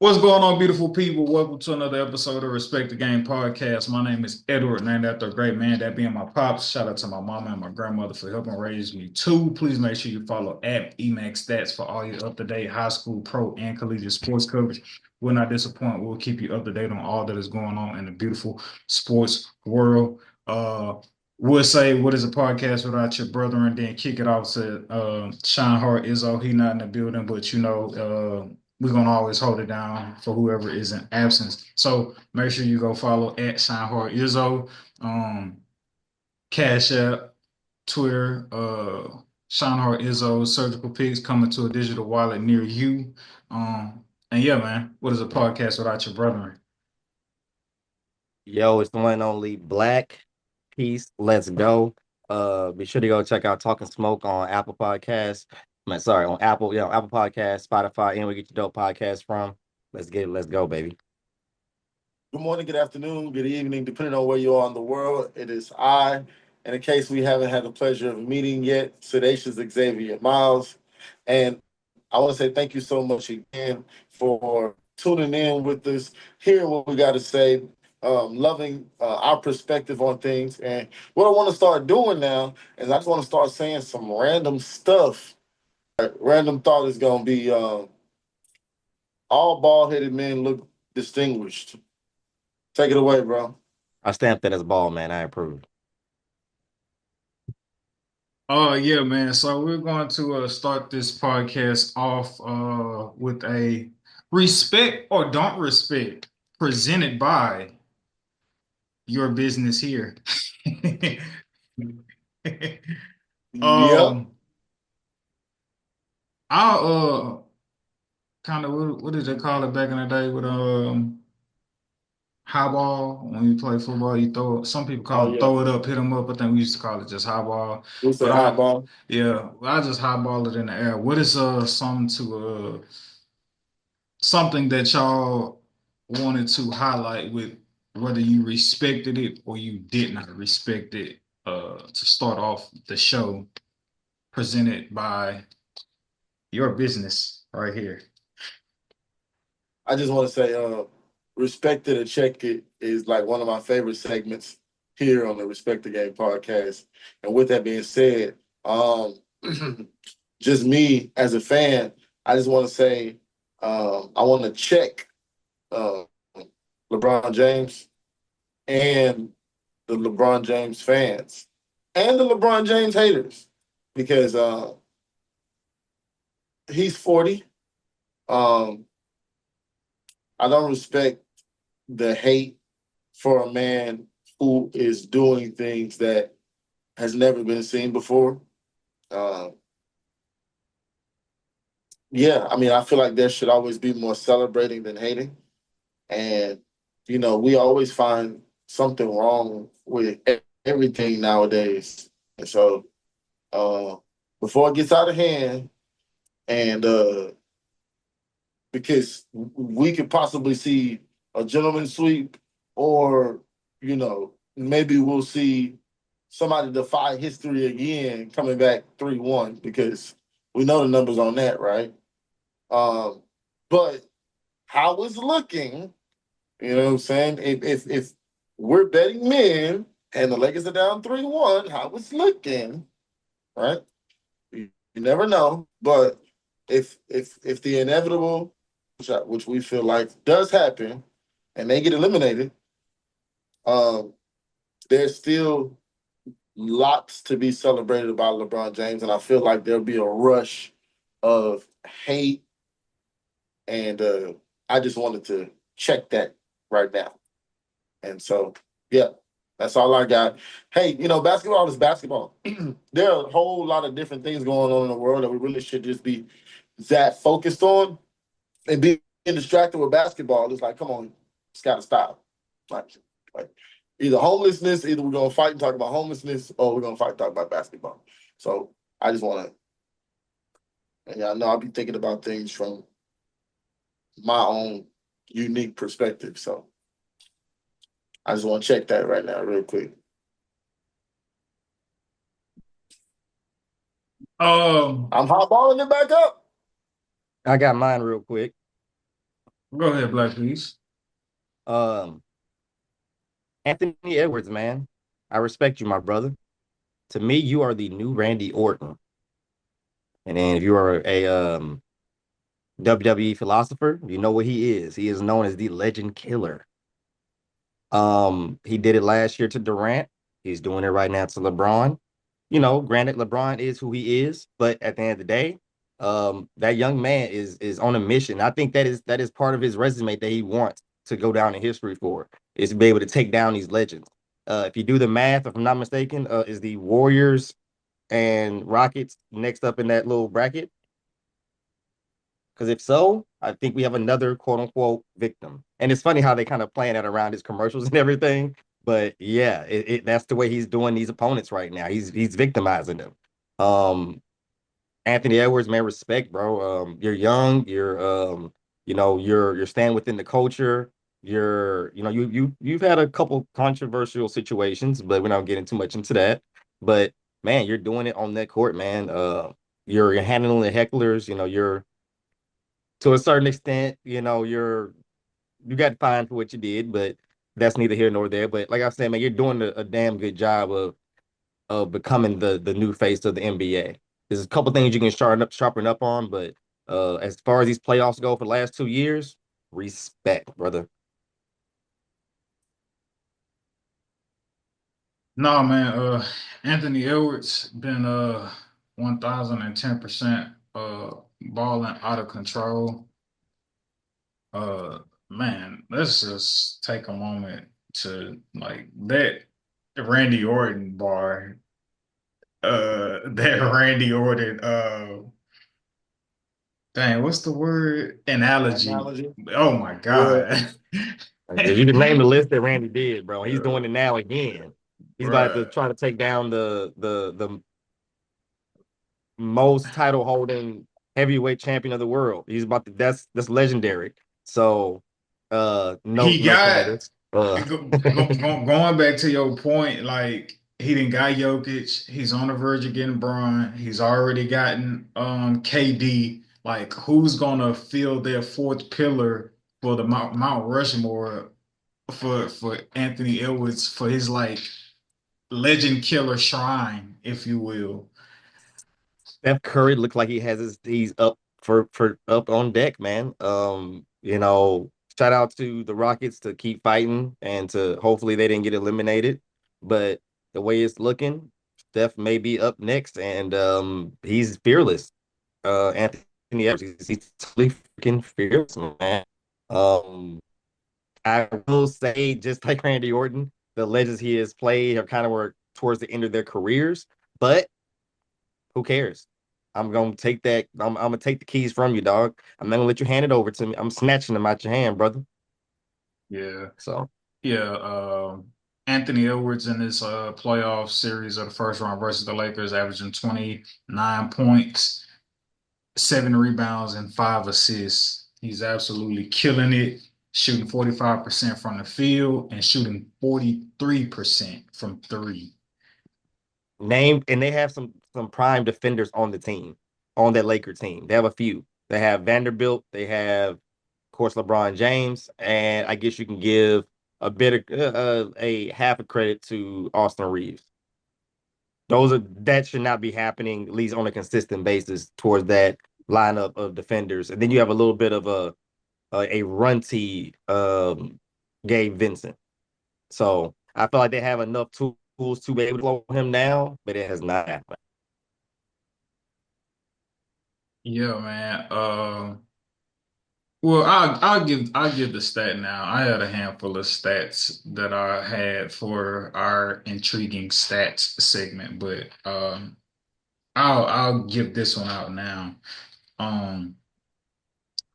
What's going on, beautiful people? Welcome to another episode of Respect the Game podcast. My name is Edward, named after a great man, that being my pops. Shout out to my mama and my grandmother for helping raise me too. Please make sure you follow at Emax Stats for all your up-to-date high school, pro, and collegiate sports coverage. We'll not disappoint. We'll keep you up to date on all that is going on in the beautiful sports world. Uh, we'll say, what is a podcast without your brother, and then kick it off to Sean Hart Izzo. He not in the building, but we're gonna always hold it down for whoever is in absence. So make sure you go follow at Shine Hard Izzo, um, Cash App, Twitter, Shine Hard Izzo, Surgical Pics coming to a digital wallet near you. And yeah, man, what is a podcast without your brethren? Yo, it's the one and only Black Peace. Let's go. Be sure to go check out Talking Smoke on Apple Podcasts. Sorry, on Apple, Apple Podcasts, Spotify, and we get your dope podcast from. Let's get it. Let's go, baby. Good morning, good afternoon, good evening, depending on where you are in the world. It is I, and in case we haven't had the pleasure of meeting yet, Sedacious Xavier Miles. And I want to say thank you so much again for tuning in with us, hearing what we got to say, loving our perspective on things. And what I want to start doing now is I just want to start saying some random stuff. Random thought is going to be all bald headed men look distinguished. Take it away, bro. I stamped that as ball, man. I approve. Oh yeah, man. So we're going to start this podcast off with a respect or don't respect presented by your business here. Yep. um, I'll kind of what did they call it back in the day with high ball when you play football? You throw it, some people Oh call it yeah. throw it up, hit them up. I think we used to call it just high ball. We But say high ball. I just high ball it in the air. What is something that y'all wanted to highlight with whether you respected it or you did not respect it to start off the show presented by your business right here. I just want to say, respect it or check it is like one of my favorite segments here on the Respect the Game podcast. And with that being said, just me as a fan, I just want to say, I want to check uh, LeBron James and the LeBron James fans and the LeBron James haters because he's 40. Um, I don't respect the hate for a man who is doing things that has never been seen before. Uh, yeah, I mean, I feel like there should always be more celebrating than hating. And, we always find something wrong with everything nowadays. And so uh, before it gets out of hand, and because we could possibly see a gentleman sweep, or maybe we'll see somebody defy history again, coming back 3-1, because we know the numbers on that, right? Um, but how it's looking, you know what I'm saying? If we're betting men and the Lakers are down 3-1, how it's looking, right? You never know, but if the inevitable, which we feel like does happen, and they get eliminated, um, there's still lots to be celebrated about LeBron James, and I feel like there'll be a rush of hate, and I just wanted to check that right now. And so, yeah, that's all I got. Hey, basketball is basketball. There are a whole lot of different things going on in the world that we really should just be that focused on, and being distracted with basketball. It's like, come on, it's got to stop. Like either homelessness, either we're gonna fight and talk about homelessness, or we're gonna fight and talk about basketball. So I just want to, and yeah, I know I'll be thinking about things from my own unique perspective. So I just want to check that right now, real quick. Um, I'm hot balling it back up. I got mine real quick. Go ahead, Black Peace. Um, Anthony Edwards, man, I respect you, my brother. To me, you are the new Randy Orton. And then if you are a WWE philosopher, you know what he is. He is known as the Legend Killer. He did it last year to Durant. He's doing it right now to LeBron. You know, granted, LeBron is who he is, but at the end of the day, that young man is on a mission. I think that is part of his resume that he wants to go down in history for, is to be able to take down these legends. If you do the math, if I'm not mistaken, is the Warriors and Rockets next up in that little bracket? Because if so, I think we have another quote unquote victim. And it's funny how they kind of playing that around his commercials and everything. But yeah, that's the way he's doing these opponents right now. He's victimizing them. Um, Anthony Edwards, man, respect, bro. You're young. You're staying within the culture. You've had a couple controversial situations, but we're not getting too much into that. But man, you're doing it on that court, man. You're handling the hecklers. You're to a certain extent, you got fined for what you did, but that's neither here nor there. But like I said, man, you're doing a damn good job of becoming the new face of the NBA. There's a couple things you can sharpen up on, but as far as these playoffs go for the last 2 years, respect, brother. No, man, Anthony Edwards been 1010% balling out of control. Man, let's just take a moment to like that Randy Orton bar, that Randy Orton dang, what's the word? Analogy. Analogy. Oh my Yeah. God. If you can name the list that Randy did, bro, he's doing it now again. He's about to Bruh. try to take down the most title holding heavyweight champion of the world. He's about to that's legendary. So no He no got candidates. going back to your point, like he didn't got Jokic. He's on the verge of getting Bron. He's already gotten KD. Like who's gonna fill their fourth pillar for the Mount Rushmore for Anthony Edwards for his like legend killer shrine, if you will. Steph Curry looked like he's up for up on deck, man. Shout out to the Rockets to keep fighting and to hopefully they didn't get eliminated. But the way it's looking, Steph may be up next, and he's fearless. Anthony Edwards, he's totally freaking fearless, man. Um, I will say, just like Randy Orton, the legends he has played have kind of were towards the end of their careers, but who cares? I'm gonna take that. I'm gonna take the keys from you, dog. I'm not gonna let you hand it over to me. I'm snatching them out your hand, brother. Yeah. So Yeah, Anthony Edwards in this playoff series of the first round versus the Lakers, averaging 29 points, 7 rebounds, and 5 assists. He's absolutely killing it, shooting 45% from the field and shooting 43% from three. named, and they have some prime defenders on the team, on that Laker team. They have a few. They have Vanderbilt. They have, of course, LeBron James, and I guess you can give a half a credit to Austin Reeves. That should not be happening at least on a consistent basis towards that lineup of defenders. And then you have a little bit of a runty Gabe Vincent. So I feel like they have enough tools to be able to slow him down, but it has not happened. Yeah, man. Well, I'll give the stat now. I had a handful of stats that I had for our intriguing stats segment, but I'll give this one out now. Um,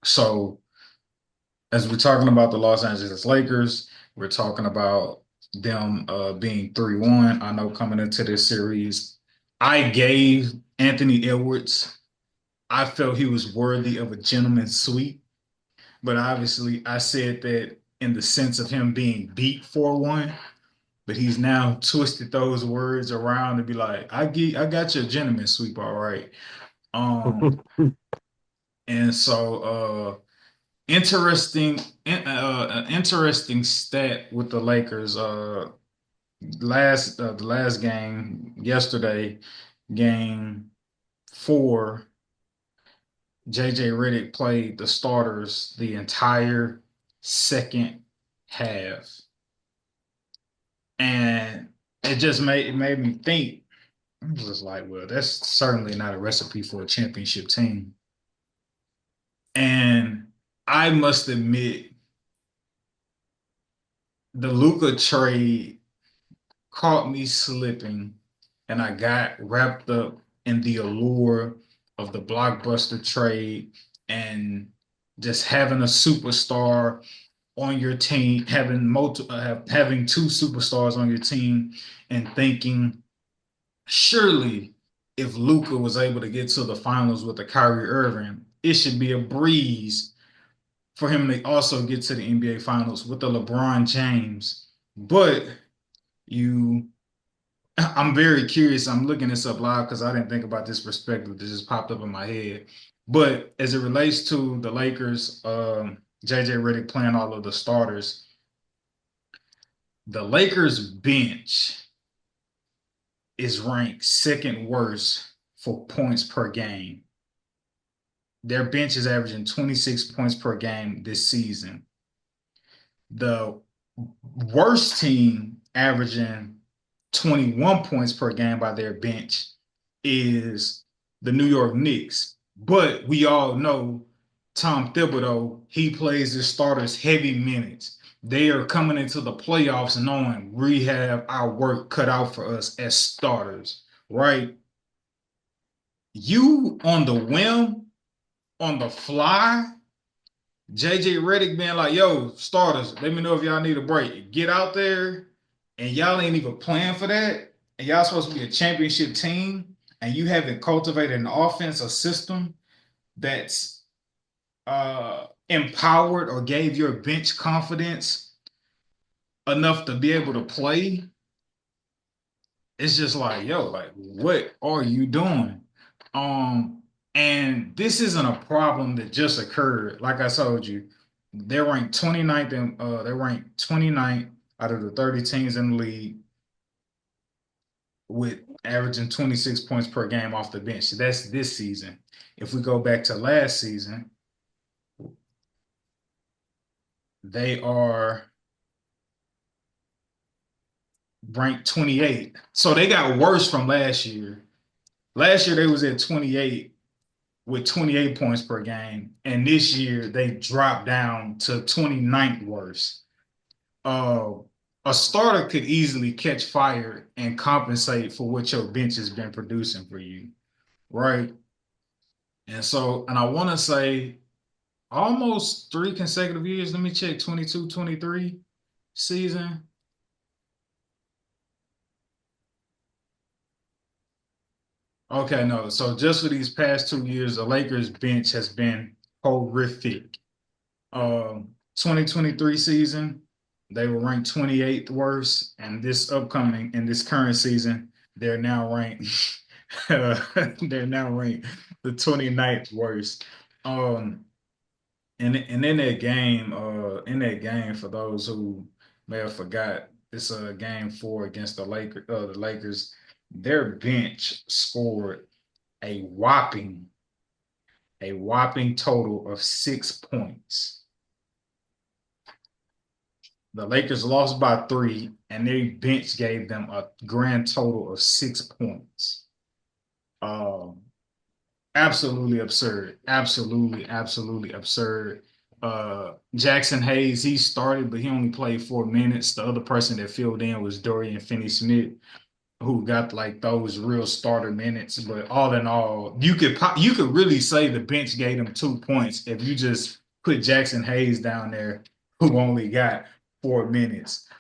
so as we're talking about the Los Angeles Lakers, we're talking about them being 3-1. I know coming into this series, I gave Anthony Edwards, I felt he was worthy of a gentleman's sweep, but obviously I said that in the sense of him being beat 4-1, but he's now twisted those words around to be like, I got you a gentleman's sweep, all right. Um, and so interesting stat with the Lakers. The last game yesterday, game 4. JJ Redick played the starters the entire second half, and it made me think. I was just like, well, that's certainly not a recipe for a championship team. And I must admit, the Luka trade caught me slipping, and I got wrapped up in the allure of the blockbuster trade and just having a superstar on your team, having two superstars on your team, and thinking, surely if Luka was able to get to the finals with the Kyrie Irving, it should be a breeze for him to also get to the NBA finals with the LeBron James. But you I'm very curious. I'm looking this up live because I didn't think about this perspective that just popped up in my head. But as it relates to the Lakers, JJ Redick playing all of the starters, the Lakers bench is ranked second worst for points per game. Their bench is averaging 26 points per game this season. The worst team averaging 21 points per game by their bench is the New York Knicks. But we all know Tom Thibodeau, he plays his starters heavy minutes. They are coming into the playoffs knowing we have our work cut out for us as starters, right? You on the whim, on the fly, JJ Redick being like, yo, starters, let me know if y'all need a break. Get out there, and y'all ain't even playing for that. And y'all supposed to be a championship team, and you haven't cultivated an offense, a system that's empowered or gave your bench confidence enough to be able to play. It's just like, yo, like, what are you doing? And this isn't a problem that just occurred. Like I told you, they're ranked 29th and they're ranked 29th out of the 30 teams in the league with averaging 26 points per game off the bench. So that's this season. If we go back to last season, they are ranked 28. So they got worse from last year. Last year they was at 28 with 28 points per game, and this year they dropped down to 29th worst. A starter could easily catch fire and compensate for what your bench has been producing for you, right? And I want to say almost 3 consecutive years. Let me check 22-23 season. Okay, no. So just for these past 2 years, the Lakers bench has been horrific. 2023 season, they were ranked 28th worst, and this current season, they're now ranked they're now ranked the 29th worst. And in that game, for those who may have forgot, it's a game 4 against the Lakers. Their bench scored a whopping total of 6 points. The Lakers lost by 3, and their bench gave them a grand total of 6 points. Absolutely absurd. Absolutely absurd. Jackson Hayes, he started, but he only played 4 minutes. The other person that filled in was Dorian Finney-Smith, who got like those real starter minutes. But all in all, you could really say the bench gave them 2 points if you just put Jackson Hayes down there, who only got 4 minutes.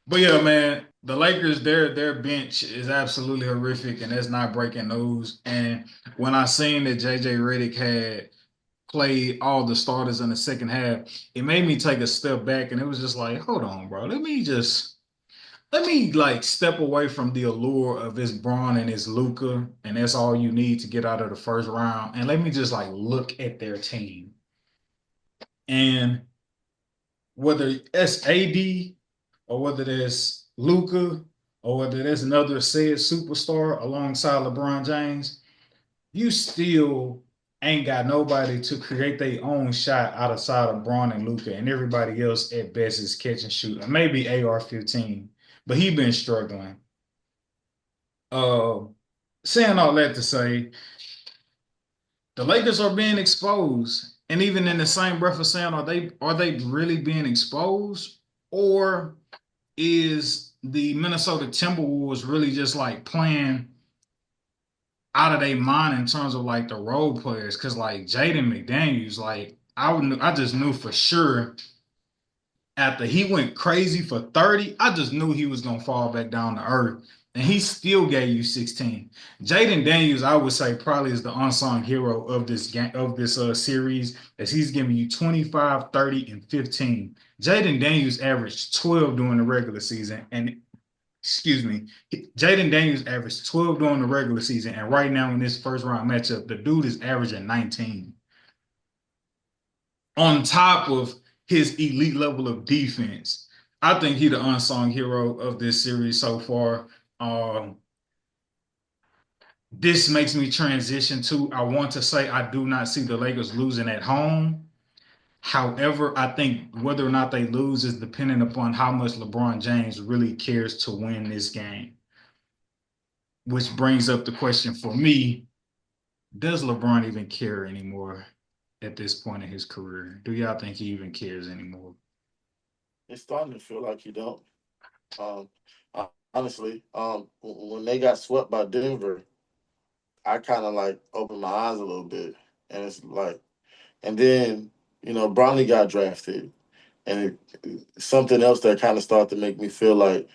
But yeah, man, the Lakers, their bench is absolutely horrific, and that's not breaking news. And when I seen that JJ Redick had played all the starters in the second half, it made me take a step back, and it was just like, hold on, bro, let me like step away from the allure of this Braun and his Luka, and that's all you need to get out of the first round, and let me just like look at their team. And whether it's AD or whether there's Luka or whether there's another said superstar alongside LeBron James, you still ain't got nobody to create their own shot outside of Braun and Luka, and everybody else at best is catch and shoot, and maybe AR-15, but he been struggling. Uh, Saying all that to say, the Lakers are being exposed, and even in the same breath of saying, are they really being exposed, or is the Minnesota Timberwolves really just like playing out of their mind in terms of like the role players? Because like Jaden McDaniels, like I just knew for sure after he went crazy for 30, I just knew he was gonna fall back down to earth. And he still gave you 16. Jaden Daniels, I would say, probably is the unsung hero of this game of this series, as he's giving you 25, 30, and 15. Jaden Daniels averaged 12 during the regular season, and excuse me, Jaden Daniels averaged 12 during the regular season, and right now in this first round matchup, the dude is averaging 19. On top of his elite level of defense, I think he the unsung hero of this series so far. Um, this makes me transition to I want to say I do not see the Lakers losing at home. However, I think whether or not they lose is dependent upon how much LeBron James really cares to win this game. Which brings up the question for me, does LeBron even care anymore at this point in his career? Do y'all think he even cares anymore? It's starting to feel like you don't. Um, Honestly, when they got swept by Denver, I kind of like opened my eyes a little bit, and it's like, and then Bronny got drafted, and something else that kind of started to make me feel like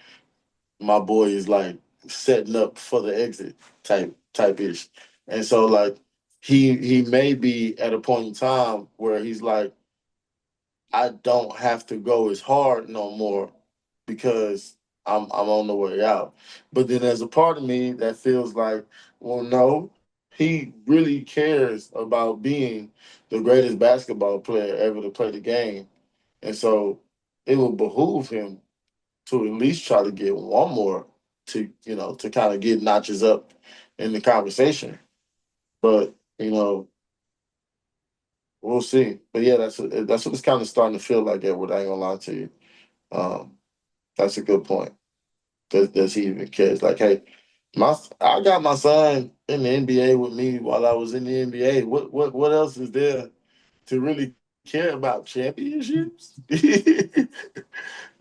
my boy is like setting up for the exit type ish, and so like he may be at a point in time where he's like, I don't have to go as hard no more because I'm on the way out. But then there's a part of me that feels like, well, no, he really cares about being the greatest basketball player ever to play the game. And so it will behoove him to at least try to get one more to kind of get notches up in the conversation. But we'll see. But yeah, that's what it's kind of starting to feel like. Edward, I ain't gonna lie to you. Um, that's a good point. Does he even care? It's like, hey, I got my son in the NBA with me while I was in the NBA. What else is there to really care about? Championships?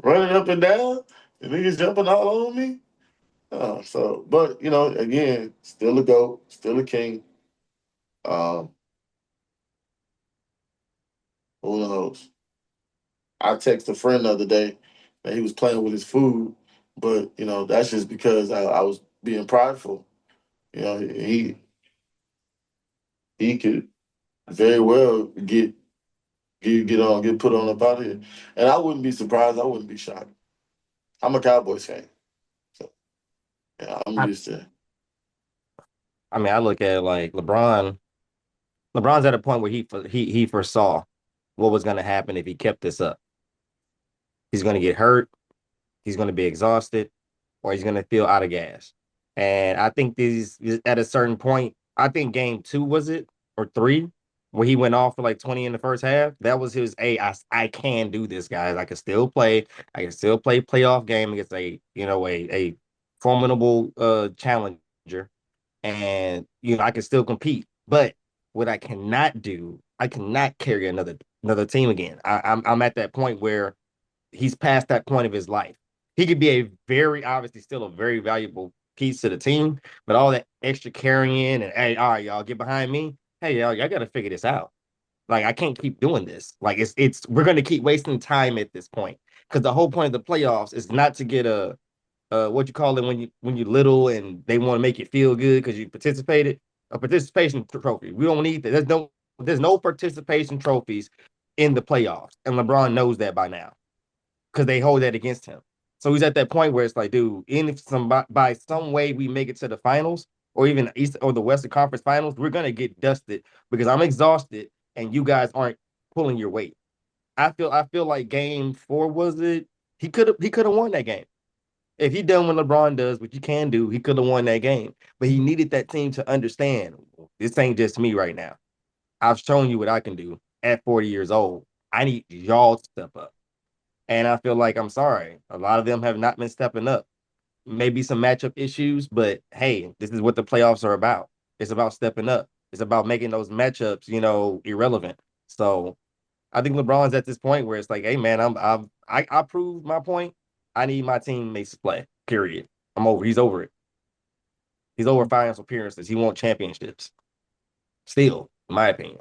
Running up and down? The niggas jumping all on me? But again, still a GOAT, still a king. Um, who knows? I texted a friend the other day that he was playing with his food, but that's just because I was being prideful. He could very well get put on up out here, and I wouldn't be surprised. I wouldn't be shocked. I'm a Cowboys fan, so yeah, I'm I, used to. I mean, I look at it like LeBron. LeBron's at a point where he foresaw what was going to happen if he kept this up. He's going to get hurt. He's going to be exhausted, or he's going to feel out of gas. And I think these at a certain point, I think game 2 was it or 3, where he went off for like 20 in the first half. That was his, hey, I can do this, guys. I can still play. I can still play playoff game against a formidable challenger, and I can still compete. But what I cannot do, I cannot carry another team again. I'm at that point where he's past that point of his life. He could be a very obviously still a very valuable piece to the team, but all that extra carrying and, hey, all right, y'all get behind me. Hey, y'all got to figure this out. Like, I can't keep doing this. Like, it's we're gonna keep wasting time at this point, because the whole point of the playoffs is not to get a what you call it when you little and they want to make you feel good because you participated, a participation trophy. We don't need that. There's no participation trophies in the playoffs, and LeBron knows that by now because they hold that against him. So he's at that point where it's like, dude, if by some way we make it to the finals or even East or the Western Conference Finals, we're gonna get dusted because I'm exhausted and you guys aren't pulling your weight. I feel like game 4 was it? He could have won that game. If he done what LeBron does, what you can do, he could have won that game. But he needed that team to understand this ain't just me right now. I've shown you what I can do at 40 years old. I need y'all to step up. And I feel like I'm sorry. A lot of them have not been stepping up. Maybe some matchup issues, but hey, this is what the playoffs are about. It's about stepping up. It's about making those matchups, irrelevant. So I think LeBron's at this point where it's like, hey man, I proved my point. I need my teammates to play. Period. I'm over. He's over it. He's over finals appearances. He wants championships. Still, in my opinion.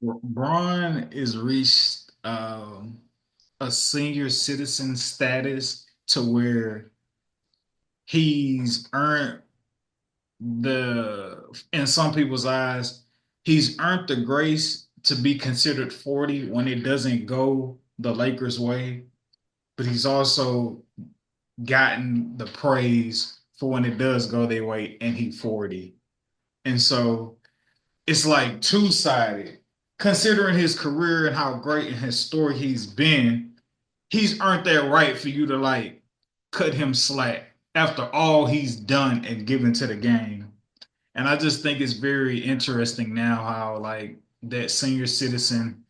Bron is reached a senior citizen status to where he's earned in some people's eyes, he's earned the grace to be considered 40 when it doesn't go the Lakers' way, but he's also gotten the praise for when it does go their way and he's 40. And so it's like two-sided. Considering his career and how great and historic he's been, he's earned that right for you to like cut him slack after all he's done and given to the game. And I just think it's very interesting now how like that senior citizen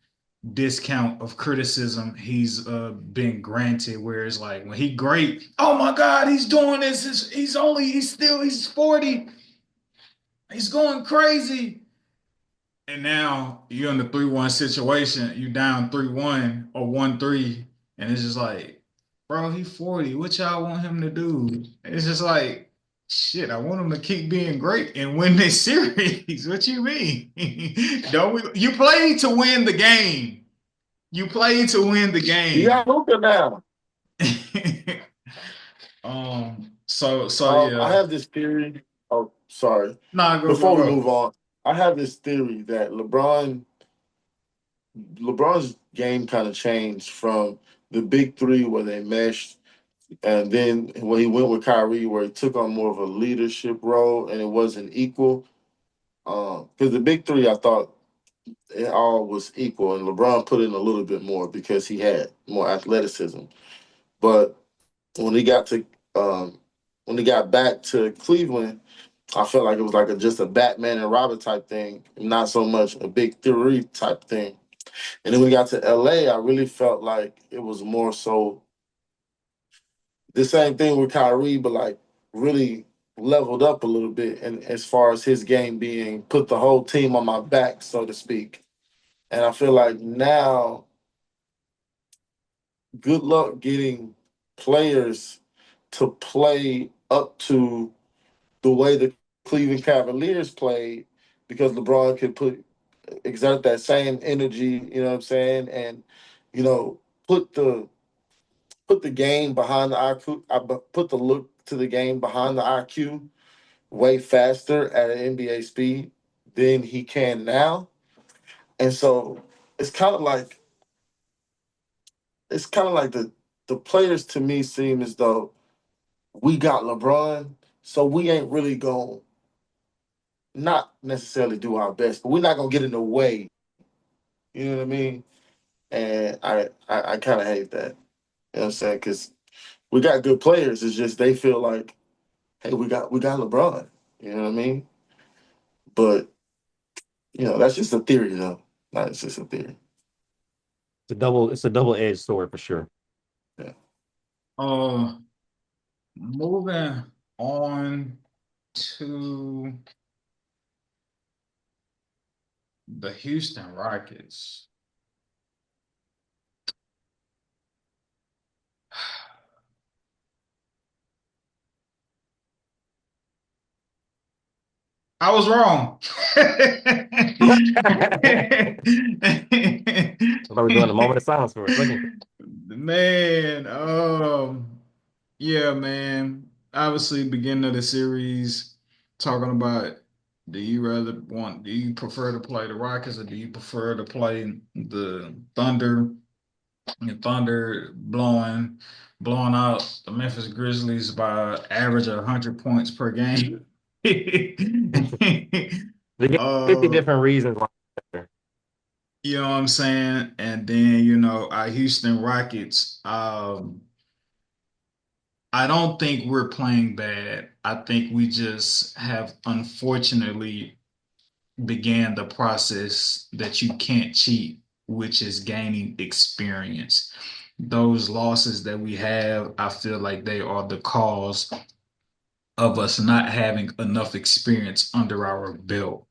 discount of criticism he's been granted, where it's like when he great, oh my God, he's doing this. He's 40. He's going crazy. And now you're in the 3-1 situation, you down 3-1 or 1-3, and it's just like, bro, he 40. What y'all want him to do? It's just like, shit, I want him to keep being great and win this series. What you mean? Don't we? You play to win the game. You play to win the game. You got Luka now. So yeah. I have this theory. Oh, sorry. Nah, go. Before we move on, I have this theory that LeBron's game kind of changed from the big three where they meshed, and then when he went with Kyrie, where he took on more of a leadership role and it wasn't equal. Because the big three, I thought it all was equal, and LeBron put in a little bit more because he had more athleticism. But when he got to when he got back to Cleveland, I felt like it was like just a Batman and Robin type thing, not so much a big three type thing. And then when we got to LA, I really felt like it was more so the same thing with Kyrie, but like really leveled up a little bit. And as far as his game being put the whole team on my back, so to speak. And I feel like now, good luck getting players to play up to the way the Cleveland Cavaliers played, because LeBron could exert that same energy, you know what I'm saying, and put the game behind the IQ, put the look to the game behind the IQ way faster at an NBA speed than he can now. And so it's kind of like the players to me seem as though we got LeBron, so we ain't really going not necessarily do our best, but we're not gonna get in the way. You know what I mean? And I kind of hate that. You know what I'm saying? Because we got good players. It's just they feel like, hey, we got LeBron. You know what I mean? But that's just a theory, though. It's just a theory. It's a double-edged sword for sure. Yeah. Moving on to the Houston Rockets. I was wrong. So we're doing a moment of silence for a second. Man, yeah, man. Obviously, beginning of the series, talking about do you prefer to play the Rockets or do you prefer to play the Thunder? And Thunder blowing out the Memphis Grizzlies by average of 100 points per game. They get 50 different reasons why. You know what I'm saying? And then, you know, our Houston Rockets, I don't think we're playing bad. I think we just have unfortunately began the process that you can't cheat, which is gaining experience. Those losses that we have, I feel like they are the cause of us not having enough experience under our belt.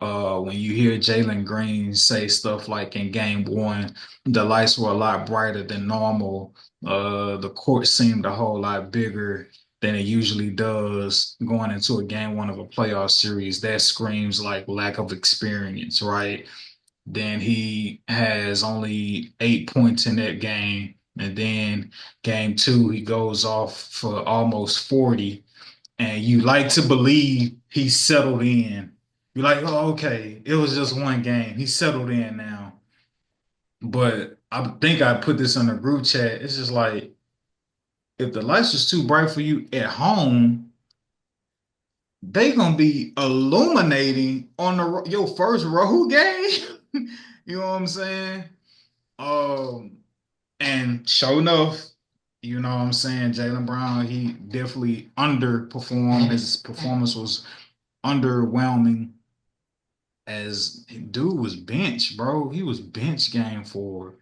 When you hear Jalen Green say stuff like in game one, the lights were a lot brighter than normal. The court seemed a whole lot bigger than it usually does going into a game one of a playoff series. That screams like lack of experience, right? Then he has only 8 points in that game. And then game two, he goes off for almost 40. And you like to believe he's settled in. You're like, oh, okay, it was just one game. He's settled in now. But I think I put this in a group chat. It's just like, if the lights was too bright for you at home, they gonna be illuminating on your first road game. You know what I'm saying? Um, and sure enough, you know what I'm saying, Jaylen Brown, he definitely underperformed. His performance was underwhelming as dude was bench, bro. He was bench game for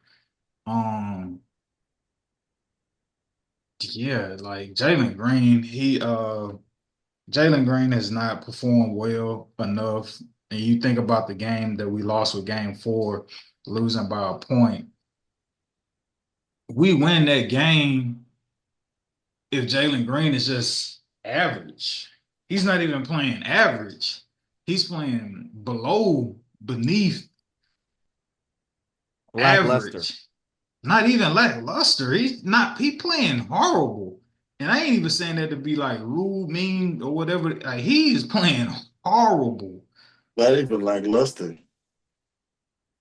um yeah, like Jalen Green has not performed well enough. And you think about the game that we lost with game four, losing by a point. We win that game if Jalen Green is just average. He's not even playing average. He's playing beneath Lackluster. average. Not even lackluster. He playing horrible. And I ain't even saying that to be like rude, mean, or whatever. Like he is playing horrible. Not even lackluster.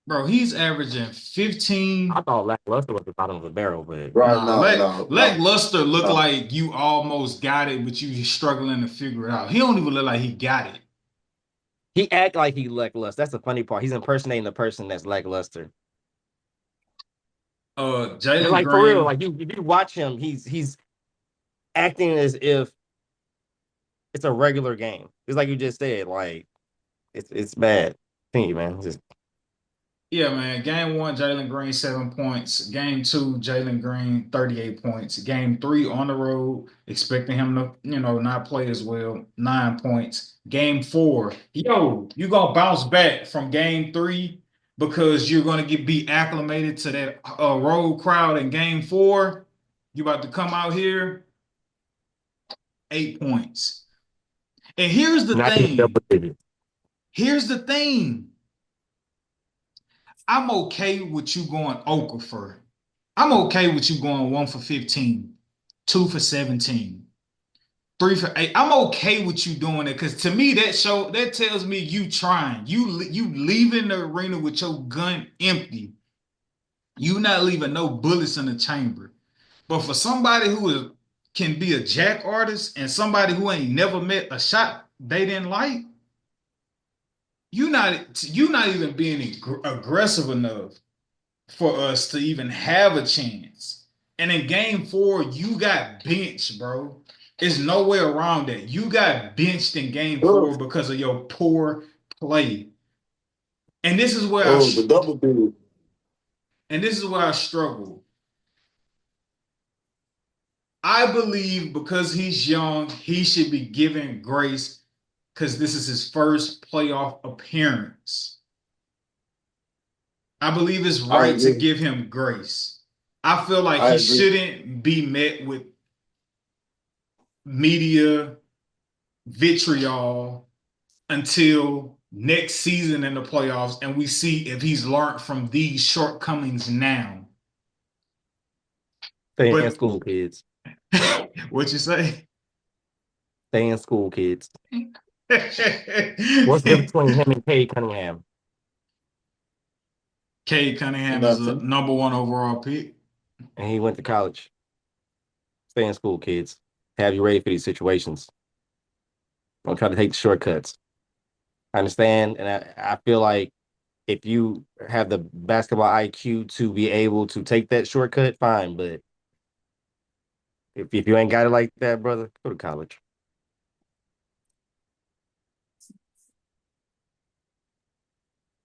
Bro, he's averaging 15. I thought lackluster was the bottom of the barrel, but Right? Nah, No, no, no, lackluster look no. like you almost got it, but you struggling to figure it out. He don't even look like he got it. he act like he lackluster. That's the funny part. He's impersonating the person that's lackluster. And Jalen like for real, Green. like if you watch him, he's acting as if it's a regular game. It's like you just said, like it's bad. Thank you, man. Just Yeah, man. Game one, Jalen Green, 7 points. Game two, Jalen Green, 38 points. Game three on the road, expecting him to, not play as well, 9 points. Game four, yo, you gonna bounce back from game three because you're gonna be acclimated to that road crowd in game four. You about to come out here, 8 points. And here's the not even double thing. digits. Here's the thing. I'm okay with you going Okafor. I'm okay with you going 1 for 15, 2 for 17, 3 for 8. I'm okay with you doing it because to me that tells me you trying. You leaving the arena with your gun empty. You not leaving no bullets in the chamber. But for somebody can be a jack artist and somebody who ain't never met a shot they didn't like, you not even being aggressive enough for us to even have a chance. And in game four, you got benched, bro. There's no way around that. You got benched in game Oh, four because of your poor play. And this is where oh, the double team. I struggle. I believe because he's young, he should be given grace because this is his first playoff appearance. I believe it's I right to agree. give him grace. I feel like I he agree. shouldn't be met with media vitriol until next season in the playoffs and we see if he's learned from these shortcomings now. Stay in But school, kids. what you say? Stay in school, kids. What's the difference between him and Cade Cunningham? Cade Cunningham is the Nothing. number one overall pick. And he went to college. Stay in school, kids. Have you ready for these situations. Don't try to take the shortcuts. I understand, and I feel like if you have the basketball IQ to be able to take that shortcut, fine. But if you ain't got it like that, brother, go to college.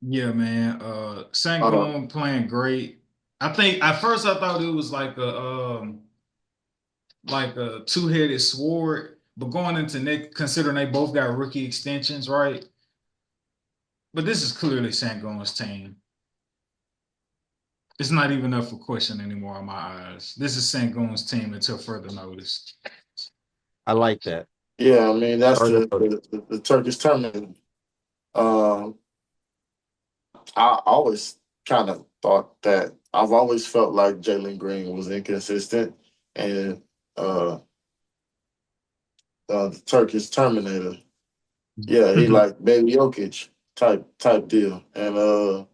Yeah, man. Sangoon playing great. I think at first I thought it was like a two-headed sword, but going into next, considering they both got rookie extensions, right? But this is clearly Sangoon's team. It's not even up for question anymore in my eyes. This is Sangoon's team until further notice. I like that. Yeah, I mean that's Further the notice. the Turkish tournament. Um, I always kind of thought that I've always felt like Jalen Green was inconsistent, and uh, the Turkish Terminator. Yeah, he like Baby Jokic type deal. And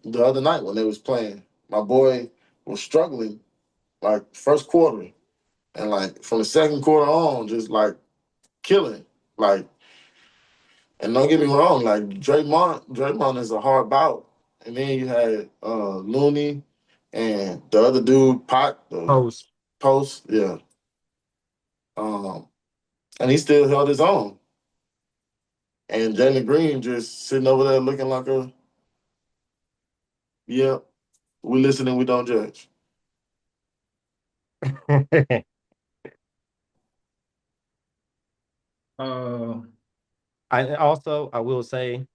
the other night when they was playing, my boy was struggling like first quarter, and like from the second quarter on, just like killing. Like, and don't get me wrong, like Draymond is a hard bout. And then you had Looney and the other dude, Pot, the Post. post, yeah. Um, and he still held his own. And Jalen Green just sitting over there looking like yeah, we listen and we don't judge. Uh, I will say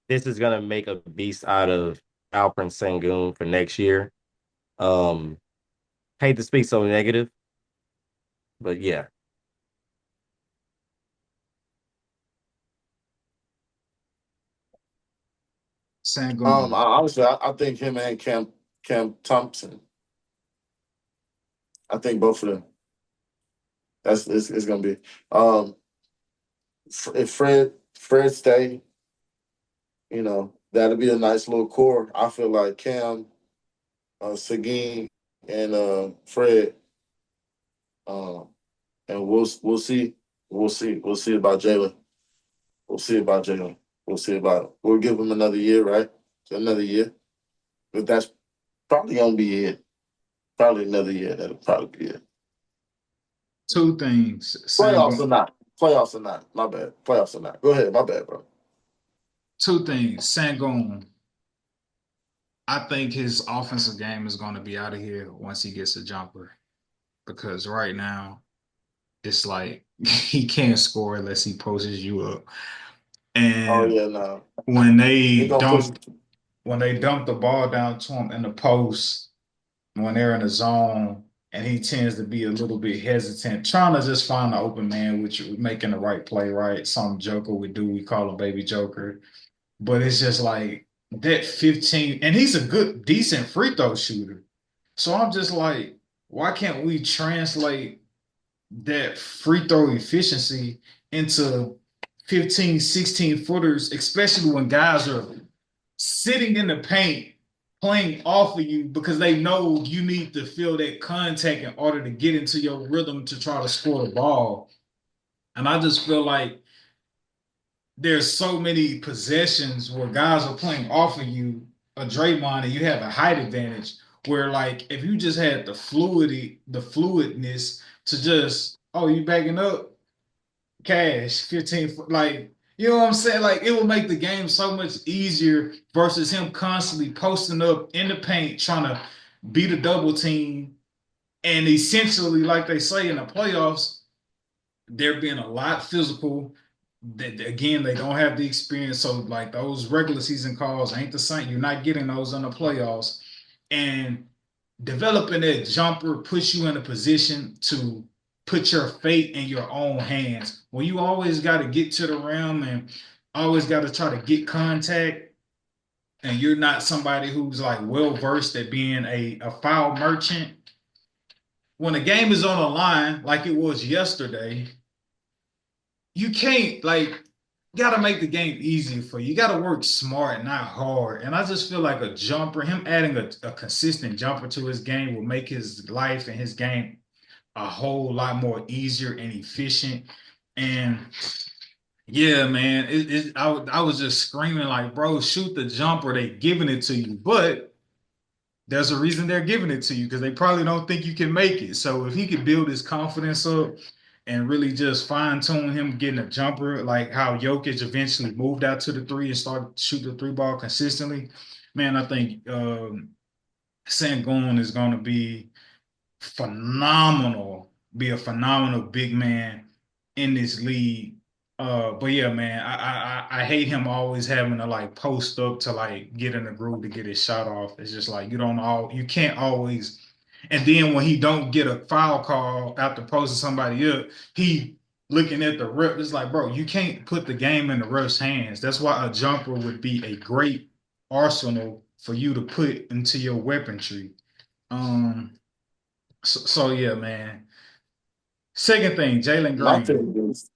this is gonna make a beast out of Alperen Sengun for next year. Um, hate to speak so negative, but yeah. Sangoon. Honestly, I think him and Cam Thompson. I think both of them. That's it's gonna be. If Fred stay, that'll be a nice little core. I feel like Cam, Seguin, and Fred. Um, and we'll see about Jalen. We'll see about Jalen. We'll see about it. We'll give him another year, right? Another year. But that's probably gonna be it. Probably another year. That'll probably be it. Two things. Playoffs or Sangoon. not. Playoffs or not. My bad. Playoffs or not. Go ahead. My bad, bro. Two things. Sangoon. I think his offensive game is going to be out of here once he gets a jumper, because right now it's like he can't score unless he posts you up. Oh And yeah, no. when He they gonna push. dump the ball down to him in the post, when they're in the zone, and he tends to be a little bit hesitant, trying to just find the open man, which making the right play, right? Some Joker would do. We call him Baby Joker, but it's just like that 15, and he's a good, decent free throw shooter. So I'm just like, why can't we translate that free throw efficiency into 15, 16 footers, especially when guys are sitting in the paint playing off of you because they know you need to feel that contact in order to get into your rhythm to try to score the ball. And I just feel like there's so many possessions where guys are playing off of you, a Draymond, and you have a height advantage. Where like if you just had the fluidness to just, oh, you backing up, cash, 15, like, you know what I'm saying? Like, it will make the game so much easier versus him constantly posting up in the paint trying to beat a double team. And essentially, like they say in the playoffs, they're being a lot physical. That again, they don't have the experience. So like those regular season calls ain't the same. You're not getting those in the playoffs. And developing that jumper puts you in a position to put your fate in your own hands. When you always got to get to the rim and always got to try to get contact, and you're not somebody who's like well versed at being a foul merchant. When the game is on the line, like it was yesterday, you can't like got to make the game easier for you. You got to work smart, not hard. And I just feel like a jumper, him adding a consistent jumper to his game will make his life and his game a whole lot more easier and efficient. And Yeah, man. I was just screaming like, bro, shoot the jumper. They giving it to you. But there's a reason they're giving it to you because they probably don't think you can make it. So if he could build his confidence up and really just fine tune him getting a jumper, like how Jokic eventually moved out to the three and started to shoot the three ball consistently, man, I think Sengun is going to be a phenomenal big man in this league. But yeah, man, I hate him always having to like post up to like get in the groove to get his shot off. It's just like you can't always. And then when he don't get a foul call after posting somebody up, he looking at the rep. It's like, bro, you can't put the game in the ref's hands. That's why a jumper would be a great arsenal for you to put into your weaponry. Um, so yeah, man. Second thing, Jalen My Green. thing is,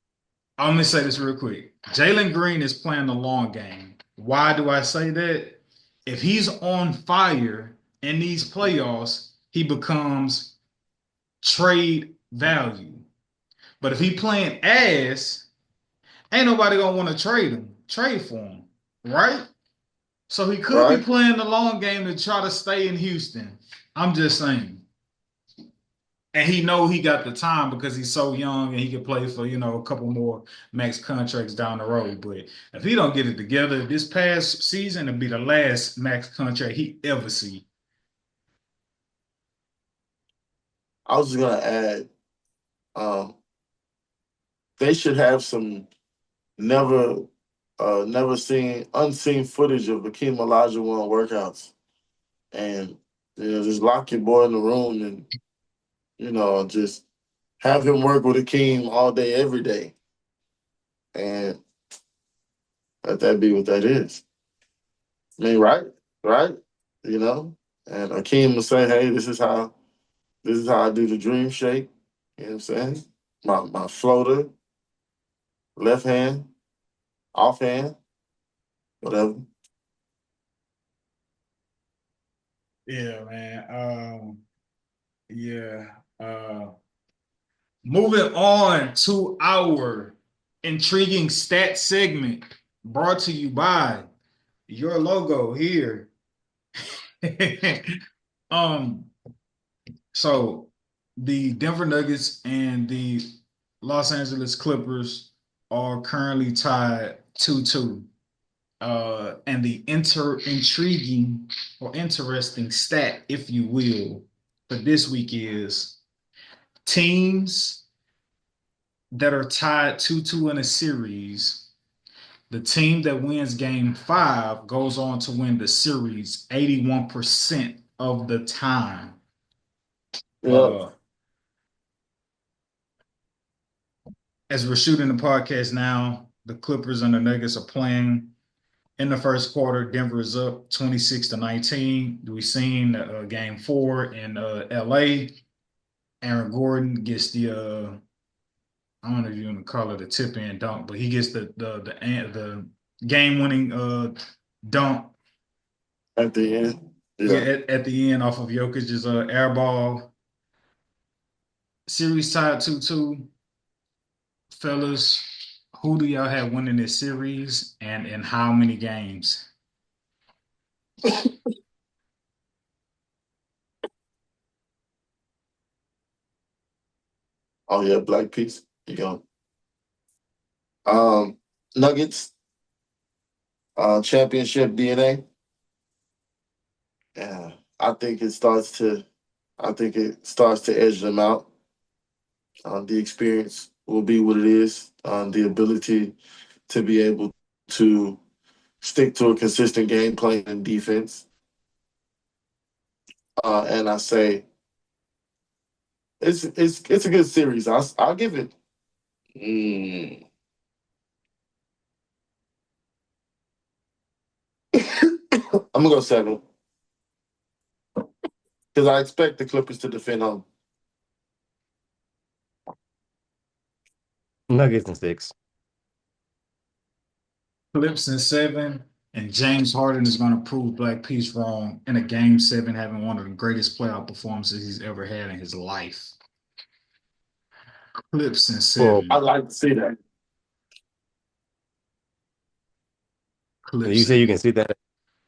I'm gonna say this real quick. Jalen Green is playing the long game. Why do I say that? If he's on fire in these playoffs, he becomes trade value. But if he playing ass, ain't nobody gonna want to trade for him, right? So he could be right? playing the long game to try to stay in Houston. I'm just saying. And he know he got the time because he's so young and he can play for, a couple more max contracts down the road. But if he don't get it together, this past season will be the last max contract he ever see. I was just gonna add, um, they should have some never never seen unseen footage of Hakeem Olajuwon workouts, and just lock your boy in the room and just have him work with Hakeem all day every day, and let that be what that is. I mean, right, you know, and Hakeem will say, "Hey, this is how I do the dream shake." You know what I'm saying? My floater, left hand, off hand, whatever. Yeah, man. Yeah. Moving on to our intriguing stat segment brought to you by your logo here. um, so the Denver Nuggets and the Los Angeles Clippers are currently tied 2-2. And the intriguing or interesting stat, if you will, for this week is teams that are tied 2-2 in a series. The team that wins game 5 goes on to win the series 81% of the time. Yep. Uh, as we're shooting the podcast now, the Clippers and the Nuggets are playing. In the first quarter, Denver is up 26-19. We seen game 4 in LA. Aaron Gordon gets I don't know if you want to call it a tip in dunk, but he gets the game winning dunk. At the end, Yeah, yeah. at the end off of Jokic's air ball. Series tied 2-2. Fellas, who do y'all have winning this series and in how many games? Oh yeah, black piece. You go. Um, Nuggets, championship DNA. Yeah, I think it starts to, I think it starts to edge them out. The experience will be what it is. The ability to be able to stick to a consistent game plan and defense. And I say it's a good series. I'll give it. Mm, I'm gonna go 7 because I expect the Clippers to defend home. Nuggets and 6. Clips in 7, and James Harden is going to prove Black Peace wrong in a game 7, having one of the greatest playoff performances he's ever had in his life. Clips in Well, 7. I like to see that. You say you can see that.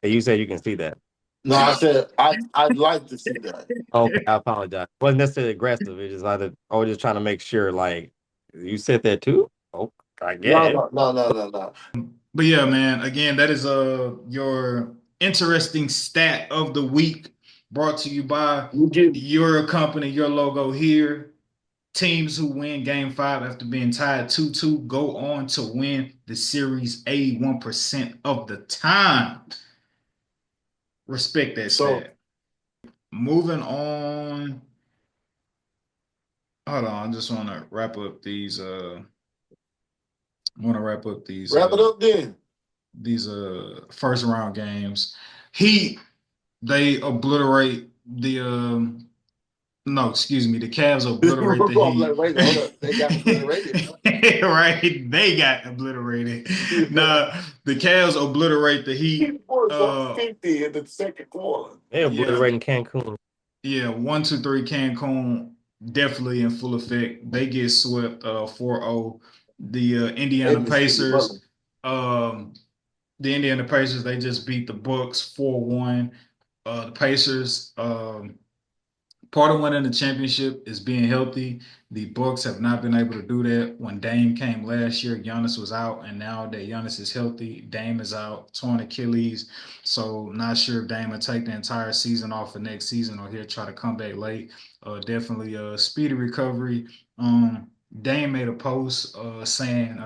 You say you can see that. No, I said I'd like to see that. Okay, I apologize. Wasn't necessarily aggressive. It's just either I was just trying to make sure, like, you said that too. Oh, I guess. No. But yeah, man, again, that is your interesting stat of the week brought to you by You give your company, your logo here. Teams who win game 5 after being tied 2-2 go on to win the series 81% of the time. Respect that so stat. Moving on. Hold on, I just want to wrap up these wrap it up then. these first round games. Heat, they obliterate the no, excuse me, the Cavs obliterate the I'm like, Heat. wait, hold up. They got obliterated. Right, they got obliterated. Nah, the Cavs obliterate the Heat. 50 in the second quarter. They're obliterating Cancun. Yeah, 1-2-3 Cancun definitely in full effect. They get swept 4-0. The Indiana Pacers, they just beat the Bucks 4-1. The Pacers, part of winning the championship is being healthy. The Bucks have not been able to do that. When Dame came last year, Giannis was out, and now that Giannis is healthy, Dame is out, torn Achilles. So not sure if Dame will take the entire season off for next season or he'll try to come back late. Definitely a speedy recovery. Dame made a post saying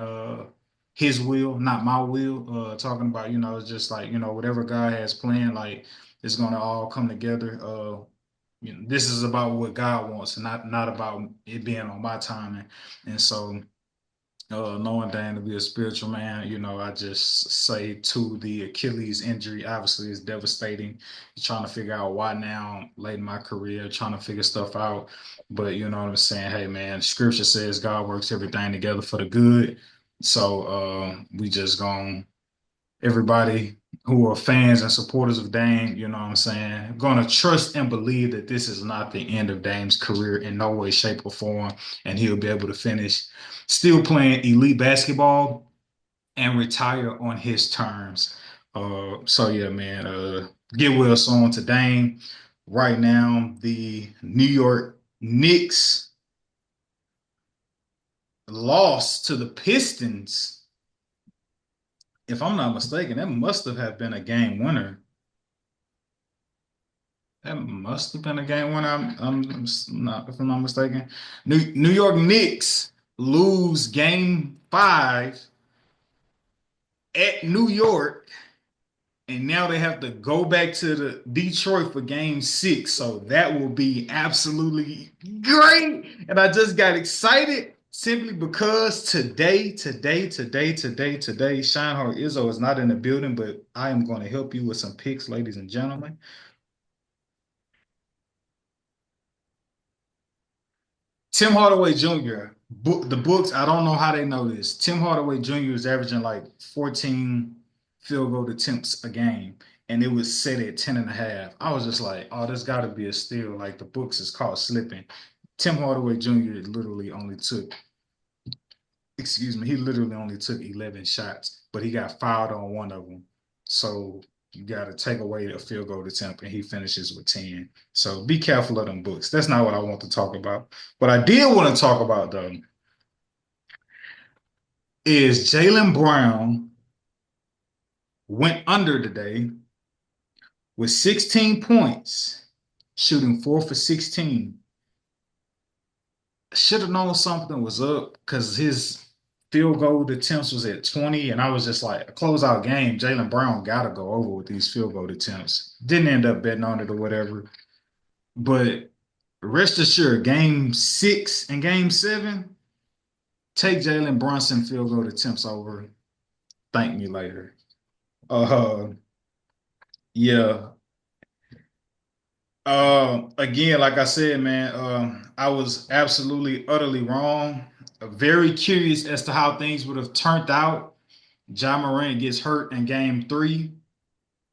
his will, not my will, talking about, it's just like, whatever God has planned, like it's gonna all come together. This is about what God wants, and not about it being on my timing. And so, knowing Dame to be a spiritual man, I just say to the Achilles injury, obviously is devastating. Trying to figure out why now, late in my career, trying to figure stuff out. But you know what I'm saying? Hey, man, Scripture says God works everything together for the good. So we just gonna everybody who are fans and supporters of Dame, you know what I'm saying, going to trust and believe that this is not the end of Dame's career in no way, shape, or form, and he'll be able to finish still playing elite basketball and retire on his terms. So yeah, man, get well soon to Dame. Right now, the New York Knicks lost to the Pistons. If I'm not mistaken, that must have been a game winner. That must have been a game winner. I'm not, if I'm not mistaken. New York Knicks lose game 5 at New York, and now they have to go back to the Detroit for game 6. So that will be absolutely great. And I just got excited simply because today, Scheinhardt Izzo is not in the building, but I am going to help you with some picks, ladies and gentlemen. Tim Hardaway Jr., the books, I don't know how they know this. Tim Hardaway Jr. is averaging like 14 field goal attempts a game, and it was set at 10 and a half. I was just like, oh, there's got to be a steal. Like the books is caught slipping. Tim Hardaway Jr. literally only took, he literally only took 11 shots, but he got fouled on one of them. So you got to take away a field goal attempt, and he finishes with 10. So be careful of them books. That's not what I want to talk about. What I did want to talk about, though, is Jaylen Brown went under today with 16 points, shooting 4 for 16. Should have known something was up because his field goal attempts was at 20, and I was just like, a closeout game, Jaylen Brown got to go over with these field goal attempts. Didn't end up betting on it or whatever. But rest assured, game 6 and game 7, take Jalen Brunson field goal attempts over. Thank me later. Yeah. Again, like I said, man, I was absolutely, utterly wrong. Very curious as to how things would have turned out. Ja Morant gets hurt in game 3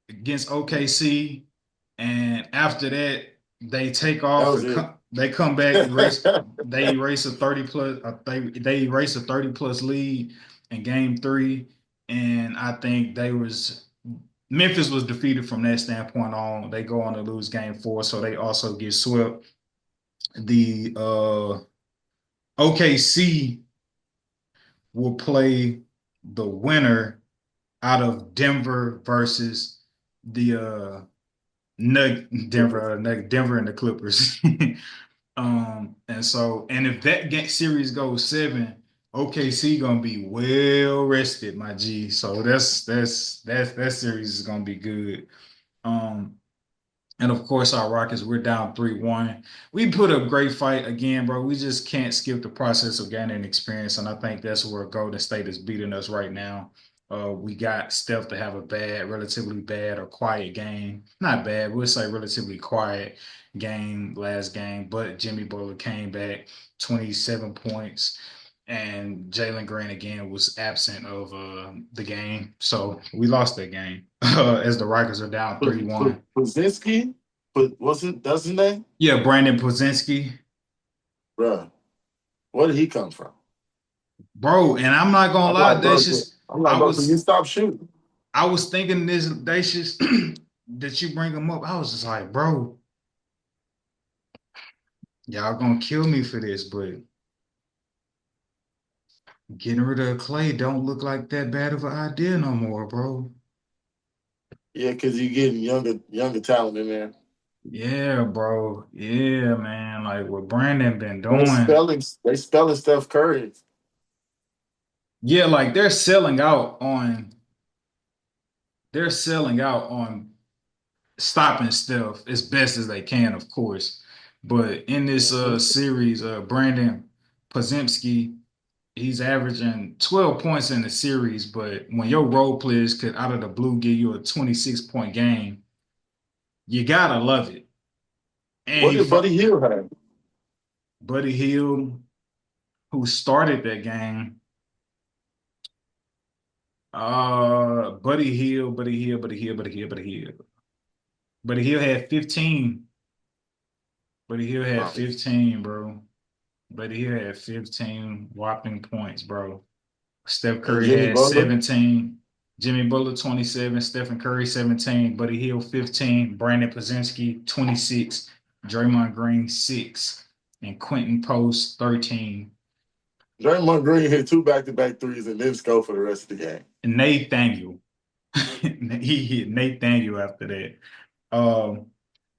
against OKC. And after that, they take off. They come back. They erase a 30 plus. They erase a 30 plus lead in game 3, and I think Memphis was defeated from that standpoint on. They go on to lose game 4, so they also get swept. The OKC will play the winner out of Denver versus the Denver and the Clippers. And if that series goes 7, OKC gonna be well rested, my G. So that series is gonna be good. Um, and of course, our Rockets, we're down 3-1. We put a great fight again, bro. We just can't skip the process of gaining experience. And I think that's where Golden State is beating us right now. We got Steph to have a relatively bad or quiet game. Not bad, we'll say relatively quiet game last game. But Jimmy Butler came back, 27 points. And Jalen Green again was absent of the game. So we lost that game as the Rockets are down 3-1. Brzezinski, but that's his name? Yeah, Brandon Pozinski. Bruh, where did he come from? Bro, and I'm not gonna lie, can you stop shooting? I was thinking this Dacious that you bring him up. I was just like, bro, y'all gonna kill me for this, but getting rid of Clay don't look like that bad of an idea no more, bro. Yeah, because you're getting younger talent in there. Yeah, bro. Yeah, man. Like what Brandon been They doing. spelling Steph Curry. Yeah, like they're selling out on stopping Steph as best as they can, of course. But in this series, Brandon Podziemski, he's averaging 12 points in the series. But when your role players could out of the blue give you a 26-point game, you gotta love it. And What did Buddy Hield have? Buddy Hield, who started that game, Buddy Hield had 15. Buddy Hield had 15, bro. Buddy Hield had 15 whopping points, bro. Steph Curry had 17. Jimmy Butler 27. Stephen Curry 17. Buddy Hield 15. Brandon Podziemski 26. Draymond Green 6. And Quentin Post 13. Draymond Green hit 2 back-to-back threes and didn't score for the rest of the game. And Nathaniel. He hit Nathaniel after that.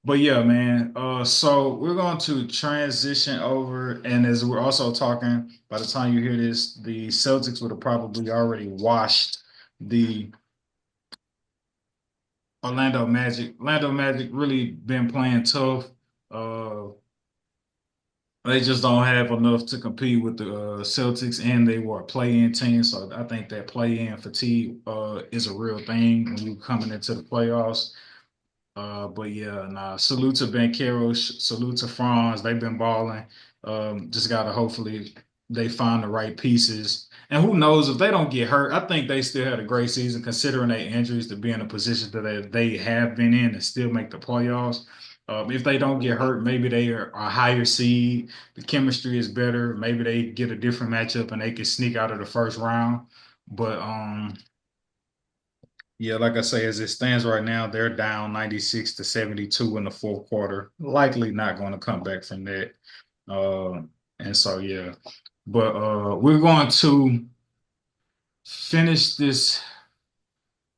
But yeah, man. So we're going to transition over, and as we're also talking, by the time you hear this, the Celtics would have probably already washed the Orlando Magic. Orlando Magic really been playing tough. They just don't have enough to compete with the Celtics, and they were a play-in team. So I think that play-in fatigue is a real thing when you're coming into the playoffs. But yeah, nah, salute to Banchero, salute to Franz. They've been balling. Just gotta hopefully they find the right pieces. And who knows if they don't get hurt, I think they still had a great season considering their injuries to be in a position that they have been in and still make the playoffs. If they don't get hurt, maybe they are a higher seed. The chemistry is better. Maybe they get a different matchup and they can sneak out of the first round. But yeah, like I say, as it stands right now, they're down 96-72 in the fourth quarter. Likely not going to come back from that. And so, yeah. But we're going to finish this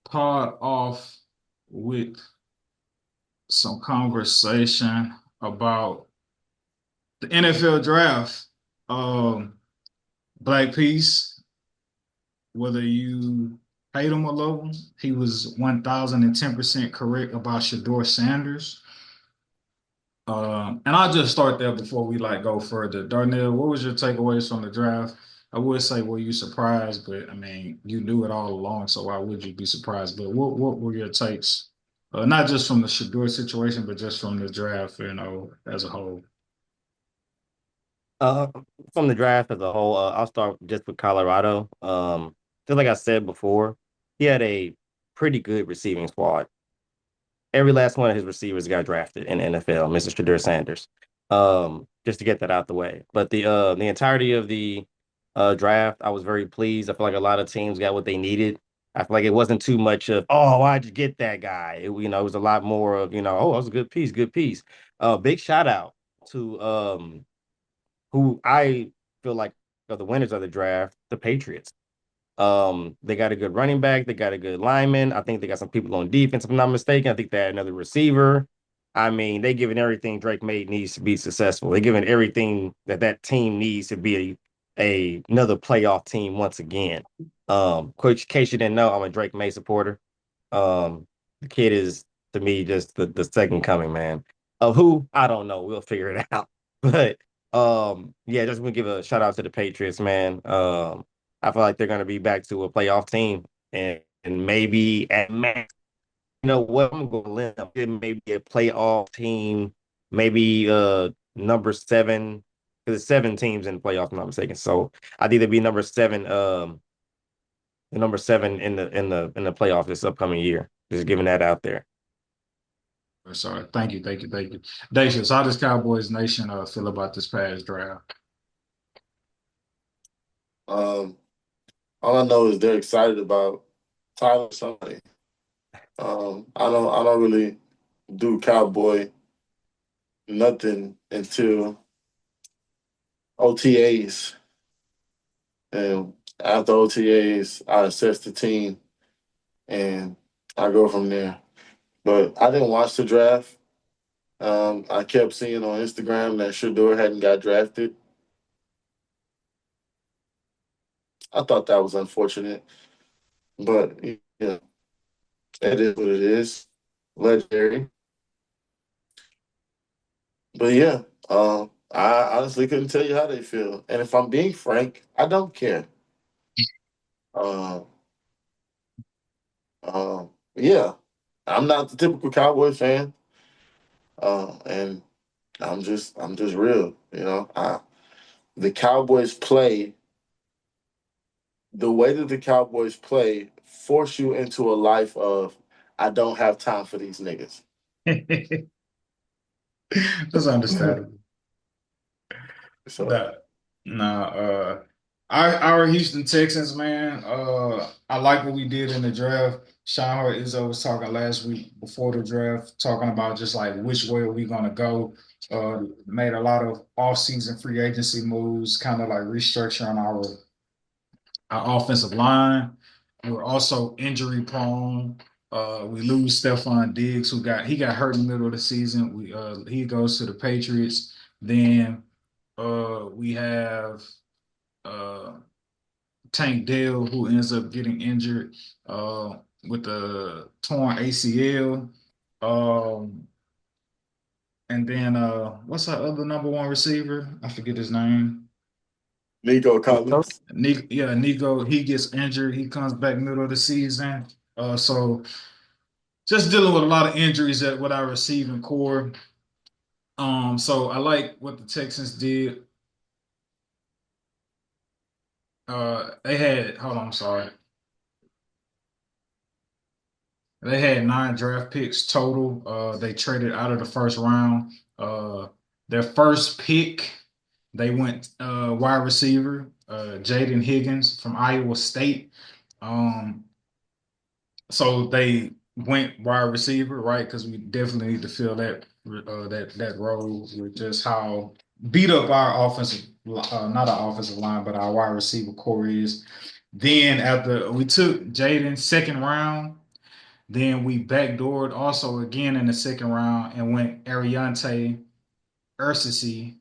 pod off with some conversation about the NFL draft. Black Peace, whether you hate him or love him, he was 1,010% correct about Shedeur Sanders. And I'll just start there before we go further. Darnell, what was your takeaways from the draft? I would say, were you surprised? But I mean, you knew it all along, so why would you be surprised? But what were your takes? Not just from the Shedeur situation, but just from the draft, as a whole. From the draft as a whole, I'll start just with Colorado. Just like I said before, he had a pretty good receiving squad. Every last one of his receivers got drafted in the NFL, Mr. Shedeur Sanders. Just to get that out the way. But the entirety of the draft, I was very pleased. I feel like a lot of teams got what they needed I feel like it wasn't too much of, oh, why'd you get that guy? It was a lot more of, oh, that was a good piece, good piece. Big shout out to who I feel like are the winners of the draft, the Patriots. They got a good running back, they got a good lineman. I think they got some people on defense, if I'm not mistaken. I think they had another receiver. I mean, they giving everything Drake May needs to be successful. They're giving everything that team needs to be another playoff team once again. In case you didn't know, I'm a Drake May supporter. The kid is to me just the second coming, man. Of who? I don't know. We'll figure it out. But yeah, just gonna give a shout out to the Patriots, man. I feel like they're gonna be back to a playoff team and maybe at max, what I'm gonna limp, maybe a playoff team, maybe number seven, because it's 7 teams in the playoff, if I'm not mistaken. So I'd either be number seven in the playoff this upcoming year. Just giving that out there. Sorry. Thank you. Dacius, how does Cowboys Nation feel about this past draft? All I know is they're excited about Tyler Sunday. I don't really do Cowboy nothing until OTAs. And after OTAs, I assess the team and I go from there. But I didn't watch the draft. I kept seeing on Instagram that Shador hadn't got drafted. I thought that was unfortunate. But yeah, it is what it is. Legendary. But yeah, I honestly couldn't tell you how they feel. And if I'm being frank, I don't care. Um, yeah, I'm not the typical Cowboys fan. And I'm just real. The Cowboys play the way that the Cowboys play force you into a life of I don't have time for these niggas. That's understandable. So That our Houston Texans, man. I like what we did in the draft. Sean Hart Izzo was talking last week before the draft, talking about just like which way are we gonna go. Made a lot of off-season free agency moves, kind of like restructuring our offensive line. We're also injury prone. We lose Stephon Diggs, he got hurt in the middle of the season. He goes to the Patriots. Then we have uh, Tank Dell, who ends up getting injured with a torn ACL. Um, and then what's our other number one receiver? I forget his name. Nico Collins. Nico, he gets injured. He comes back middle of the season. So just dealing with a lot of injuries with our receiving core. So I like what the Texans did. Hold on, I'm sorry. They had 9 draft picks total. They traded out of the first round. Their first pick, they went wide receiver, Jaden Higgins from Iowa State. So they went wide receiver, right? Because we definitely need to fill that role with just how beat up our offensive, not our offensive line, but our wide receiver core is. Then after we took Jaden second round, then we backdoored also again in the second round and went Ariante Ursary,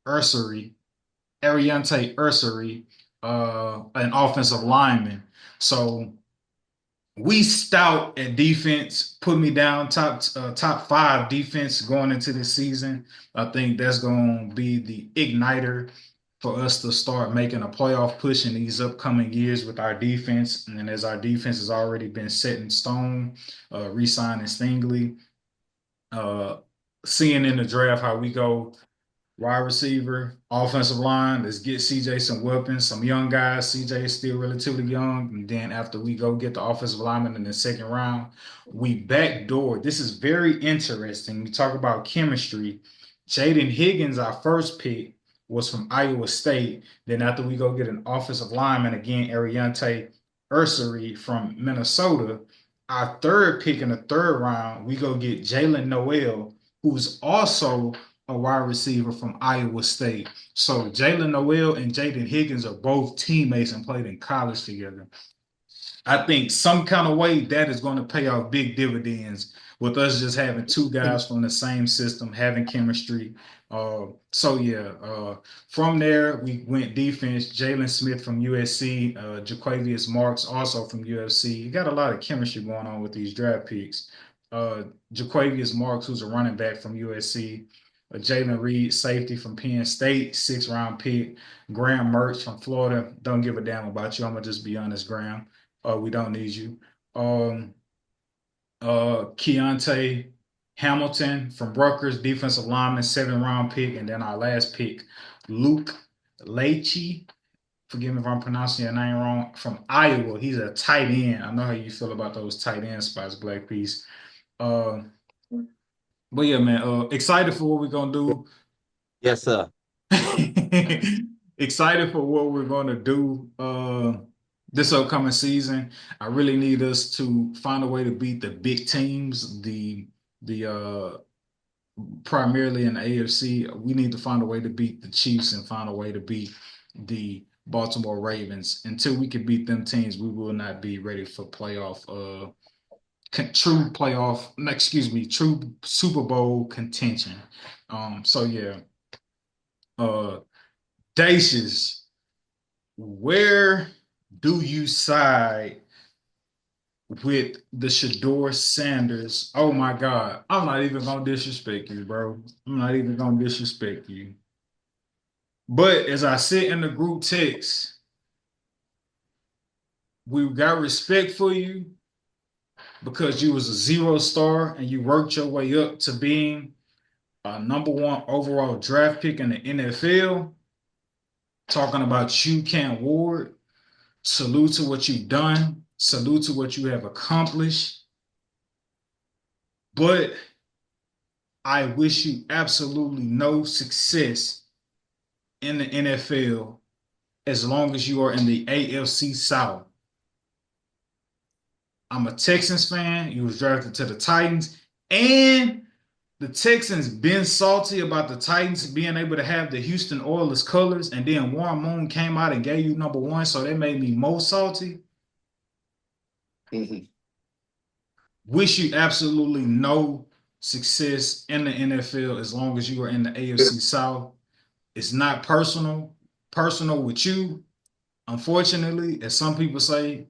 Ursary, Ariante Ursary, an offensive lineman. So we stout at defense, put me down top 5 defense going into this season. I think that's going to be the igniter for us to start making a playoff push in these upcoming years with our defense. And as our defense has already been set in stone, re-signing Stingley, seeing in the draft how we go wide receiver, offensive line. Let's get CJ some weapons, some young guys. CJ is still relatively young. And then after we go get the offensive lineman in the second round, we backdoor. This is very interesting. We talk about chemistry. Jaden Higgins, our first pick, was from Iowa State. Then after we go get an offensive lineman, again, Ariante Ursery from Minnesota. Our third pick in the third round, we go get Jalen Noel, who's also a wide receiver from Iowa State. So Jalen Noel and Jaden Higgins are both teammates and played in college together. I think some kind of way that is going to pay off big dividends with us just having two guys from the same system, having chemistry. So yeah, from there we went defense. Jalen Smith from USC, Jaquavius Marks also from UFC. You got a lot of chemistry going on with these draft picks. Jaquavius Marks, who's a running back from USC. Jalen Reed, safety from Penn State, 6th-round pick. Graham Mertz from Florida. Don't give a damn about you. I'm gonna just be honest, Graham. We don't need you. Keontae Hamilton from Rutgers, defensive lineman, 7th-round pick. And then our last pick, Luke Leachy. Forgive me if I'm pronouncing your name wrong. From Iowa. He's a tight end. I know how you feel about those tight end spots, Black Peace. But yeah, man, excited for what we're gonna do. Yes, sir. Excited for what we're gonna do this upcoming season. I really need us to find a way to beat the big teams, the primarily in the AFC. We need to find a way to beat the Chiefs and find a way to beat the Baltimore Ravens. Until we can beat them teams, we will not be ready for true Super Bowl contention. So yeah. Dacius, where do you side with the Shedeur Sanders? Oh my God. I'm not even gonna disrespect you, bro. I'm not even gonna disrespect you. But as I sit in the group text, we got respect for you because you was a 0-star and you worked your way up to being a #1 overall draft pick in the NFL. Talking about you, Cam Ward. Salute to what you've done. Salute to what you have accomplished. But I wish you absolutely no success in the NFL as long as you are in the AFC South. I'm a Texans fan. You was drafted to the Titans. And the Texans been salty about the Titans being able to have the Houston Oilers colors. And then Warren Moon came out and gave you #1. So that made me more salty. Mm-hmm. Wish you absolutely no success in the NFL as long as you are in the AFC South. It's not personal with you. Unfortunately, as some people say,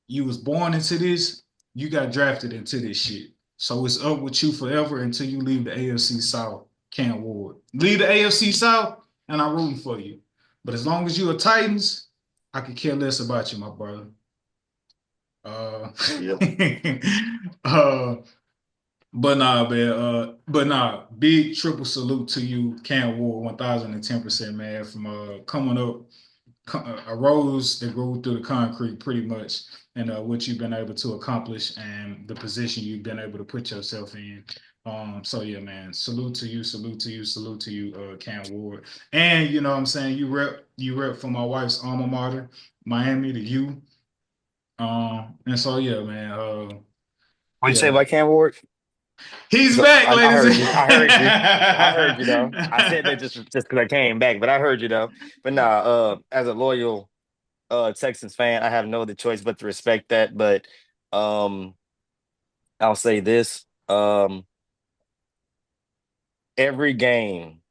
you was born into this, you got drafted into this shit. So it's up with you forever until you leave the AFC South, Cam Ward. Leave the AFC South, and I'm rooting for you. But as long as you are Titans, I could care less about you, my brother. But nah, man. But nah, big triple salute to you, Cam Ward, 1010%, man, from coming up a rose that grew through the concrete pretty much, and what you've been able to accomplish and the position you've been able to put yourself in. So yeah, man, salute to you, Cam Ward. And you know what I'm saying, you rep for my wife's alma mater, Miami, the U. And so yeah, man. What'd you say about Cam Ward? He's back, I ladies. heard you. I heard you though. I said that just because I came back, but I heard you though. But nah, as a loyal Texans fan, I have no other choice but to respect that. But I'll say this. Every game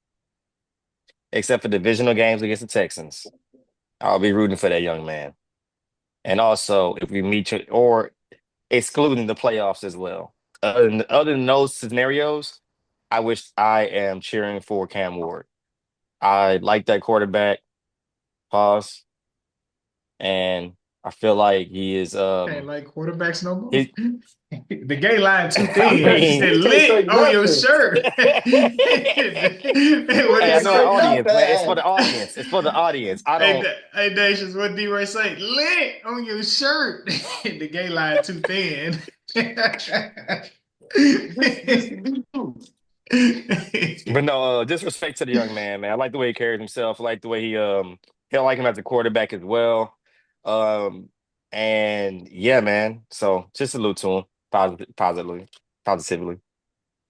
except for divisional games against the Texans, I'll be rooting for that young man. And also if we meet you or excluding the playoffs as well. Other than those scenarios, I wish I am cheering for Cam Ward. I like that quarterback. Pause. And I feel like he is Can't like quarterbacks no more. he- The gay line too thin. I mean, You said you can't say lit on your nothing. shirt. What Hey, I is know say the it? audience, man. It's for nothing. the audience. It's for the audience. I Hey, don't hey, Dacius, what D-Ray say? Lit on your shirt. The gay line too thin. This but no, disrespect to the young man. I like the way he carries himself. I like the way he I like him as a quarterback as well. Um And yeah, man. So just salute to him positively.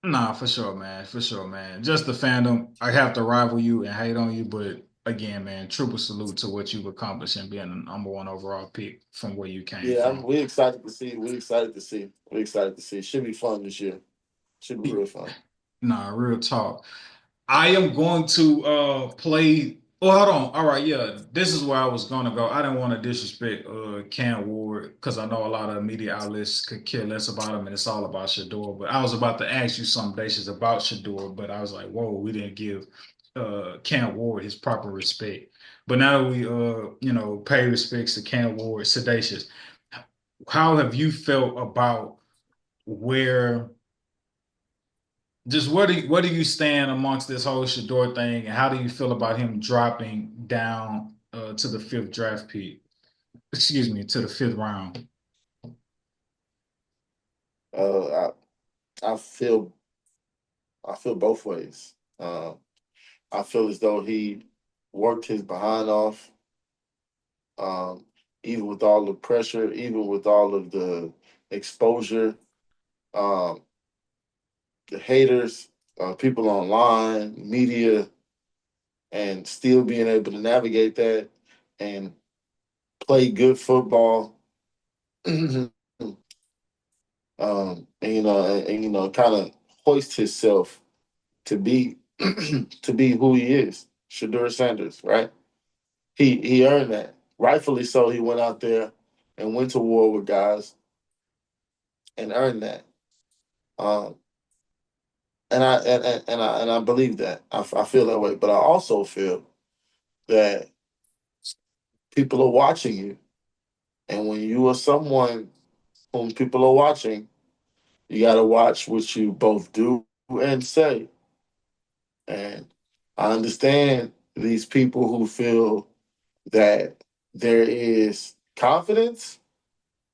Nah, for sure, man. For sure, man. Just the fandom. I have to rival you and hate on you, but again, man, triple salute to what you've accomplished and being the number one overall pick from where you came Yeah, from. we excited to see. We excited to see. We excited to see. Should be fun this year. Should be real fun. Nah, real talk. I am going to play. Oh, hold on. All right, yeah. This is where I was gonna go. I didn't want to disrespect Cam Ward because I know a lot of media outlets could care less about him and it's all about Shador. But I was about to ask you some dations about Shador, but I was like, whoa, we didn't give Cam Ward his proper respect. But now that we pay respects to Cam Ward, Sedacious, how have you felt about where just where do you stand amongst this whole Shador thing, and how do you feel about him dropping down to the fifth draft pick? Excuse me, to the fifth round. Uh, I feel both ways. I feel as though he worked his behind off, um, even with all the pressure, even with all of the exposure, um, the haters, people online, media, and still being able to navigate that and play good football. And kind of hoist himself to be to be who he is, Shador Sanders, right? He earned that, rightfully so. He went out there and went to war with guys and earned that. Um, and I believe that. I feel that way, but I also feel that people are watching you, and when you are someone whom people are watching, you got to watch what you both do and say. And I understand these people who feel that there is confidence,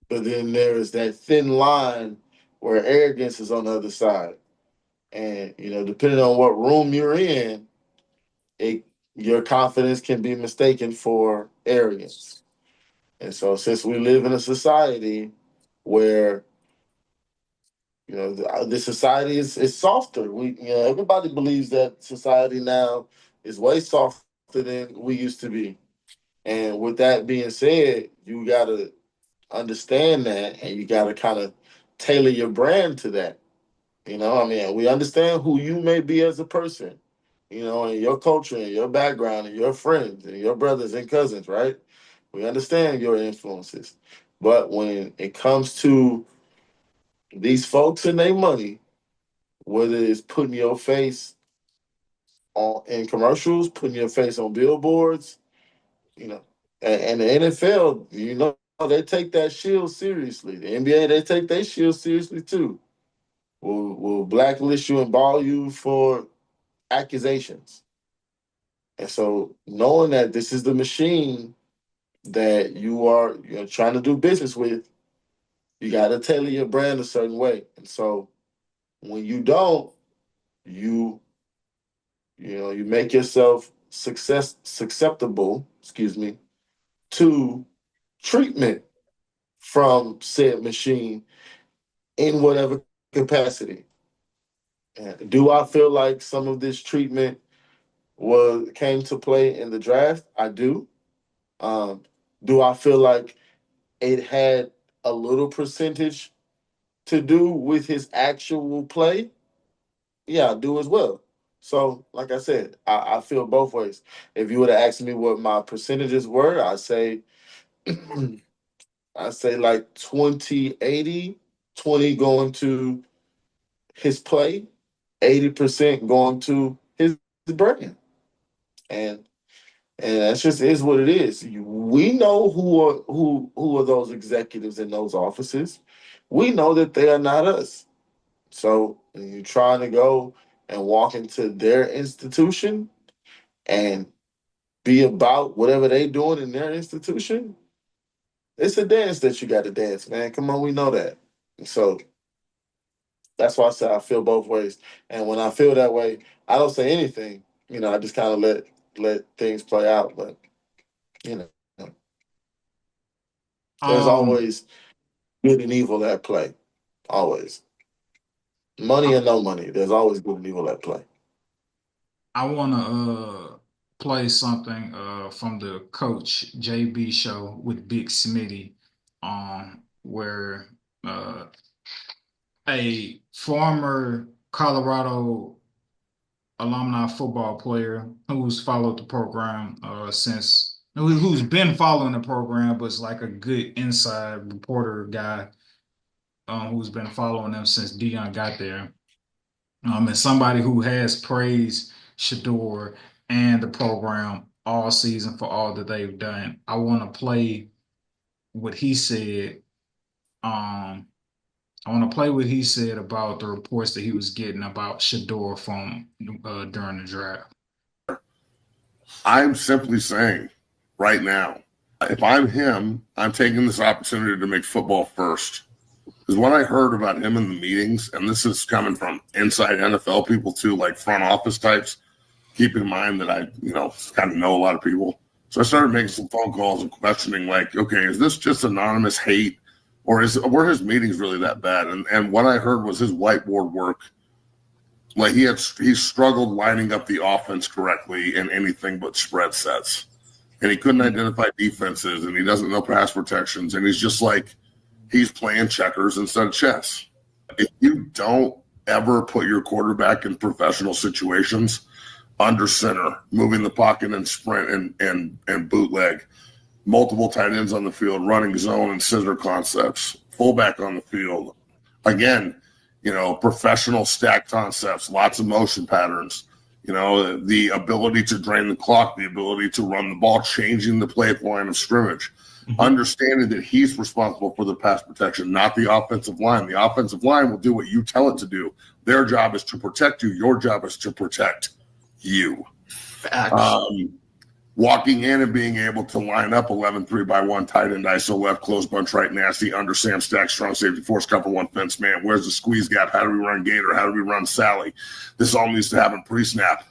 but then there is that thin line where arrogance is on the other side. And depending on what room you're in, it your confidence can be mistaken for arrogance. And so, since we live in a society where the society is softer, everybody believes that society now is way softer than we used to be. And with that being said, you gotta understand that, and you gotta kind of tailor your brand to that. I mean, we understand who you may be as a person, and your culture and your background and your friends and your brothers and cousins, right? We understand your influences. But when it comes to these folks and their money, whether it's putting your face on in commercials, putting your face on billboards, you know, and the NFL, they take that shield seriously. The NBA, they take their shield seriously too. Will blacklist you and ball you for accusations. And so, knowing that this is the machine that you are trying to do business with, you got to tailor your brand a certain way. And so, when you don't, you you make yourself susceptible, excuse me, to treatment from said machine in whatever capacity. And do I feel like some of this treatment was came to play in the draft? I do. Um, do I feel like it had a little percentage to do with his actual play? Yeah, I do as well. So, like I said, I feel both ways. If you would have asked me what my percentages were, I say like 20-80, 20 going to his play, 80% going to his brand. And that's just is what it is. We know who are those executives in those offices. We know that they are not us. So when you're trying to go and walk into their institution and be about whatever they doing in their institution, it's a dance that you got to dance, man. Come on, we know that. So that's why I say I feel both ways. And when I feel that way, I don't say anything. I just kind of let things play out. But you know, There's Um, always good and evil at play. Always. Money and no money. There's always good and evil at play. I want to play something from the Coach JB show with Big Smitty, where a former Colorado alumni football player who's followed the program since who's been following the program, but is like a good inside reporter guy who's been following them since Dion got there. And somebody who has praised Shador and the program all season for all that they've done. I want to play what he said. Um, I want to play what he said about the reports that he was getting about Shador from during the draft. I'm simply saying right now, if I'm him, I'm taking this opportunity to make football first. Because when I heard about him in the meetings, and this is coming from inside NFL people too, like front office types, keep in mind that I, kind of know a lot of people. So I started making some phone calls and questioning, like, okay, is this just anonymous hate, or were his meetings really that bad? And what I heard was his whiteboard work. Like he struggled lining up the offense correctly in anything but spread sets, and he couldn't identify defenses, and he doesn't know pass protections, and he's just like he's playing checkers instead of chess. If you don't ever put your quarterback in professional situations under center, moving the pocket and sprint and bootleg, multiple tight ends on the field, running zone and scissor concepts, fullback on the field, again, professional stack concepts, lots of motion patterns, the ability to drain the clock, the ability to run the ball, changing the play at the line of scrimmage, understanding that he's responsible for the pass protection, not the offensive line. The offensive line will do what you tell it to do. Their job is to protect you. Your job is to protect you. Walking in and being able to line up 11 3-by-1 tight end ISO left, close bunch right, nasty, under Sam Stack, strong safety, force cover, one fence man. Where's the squeeze gap? How do we run Gator? How do we run Sally? This all needs to happen pre-snap.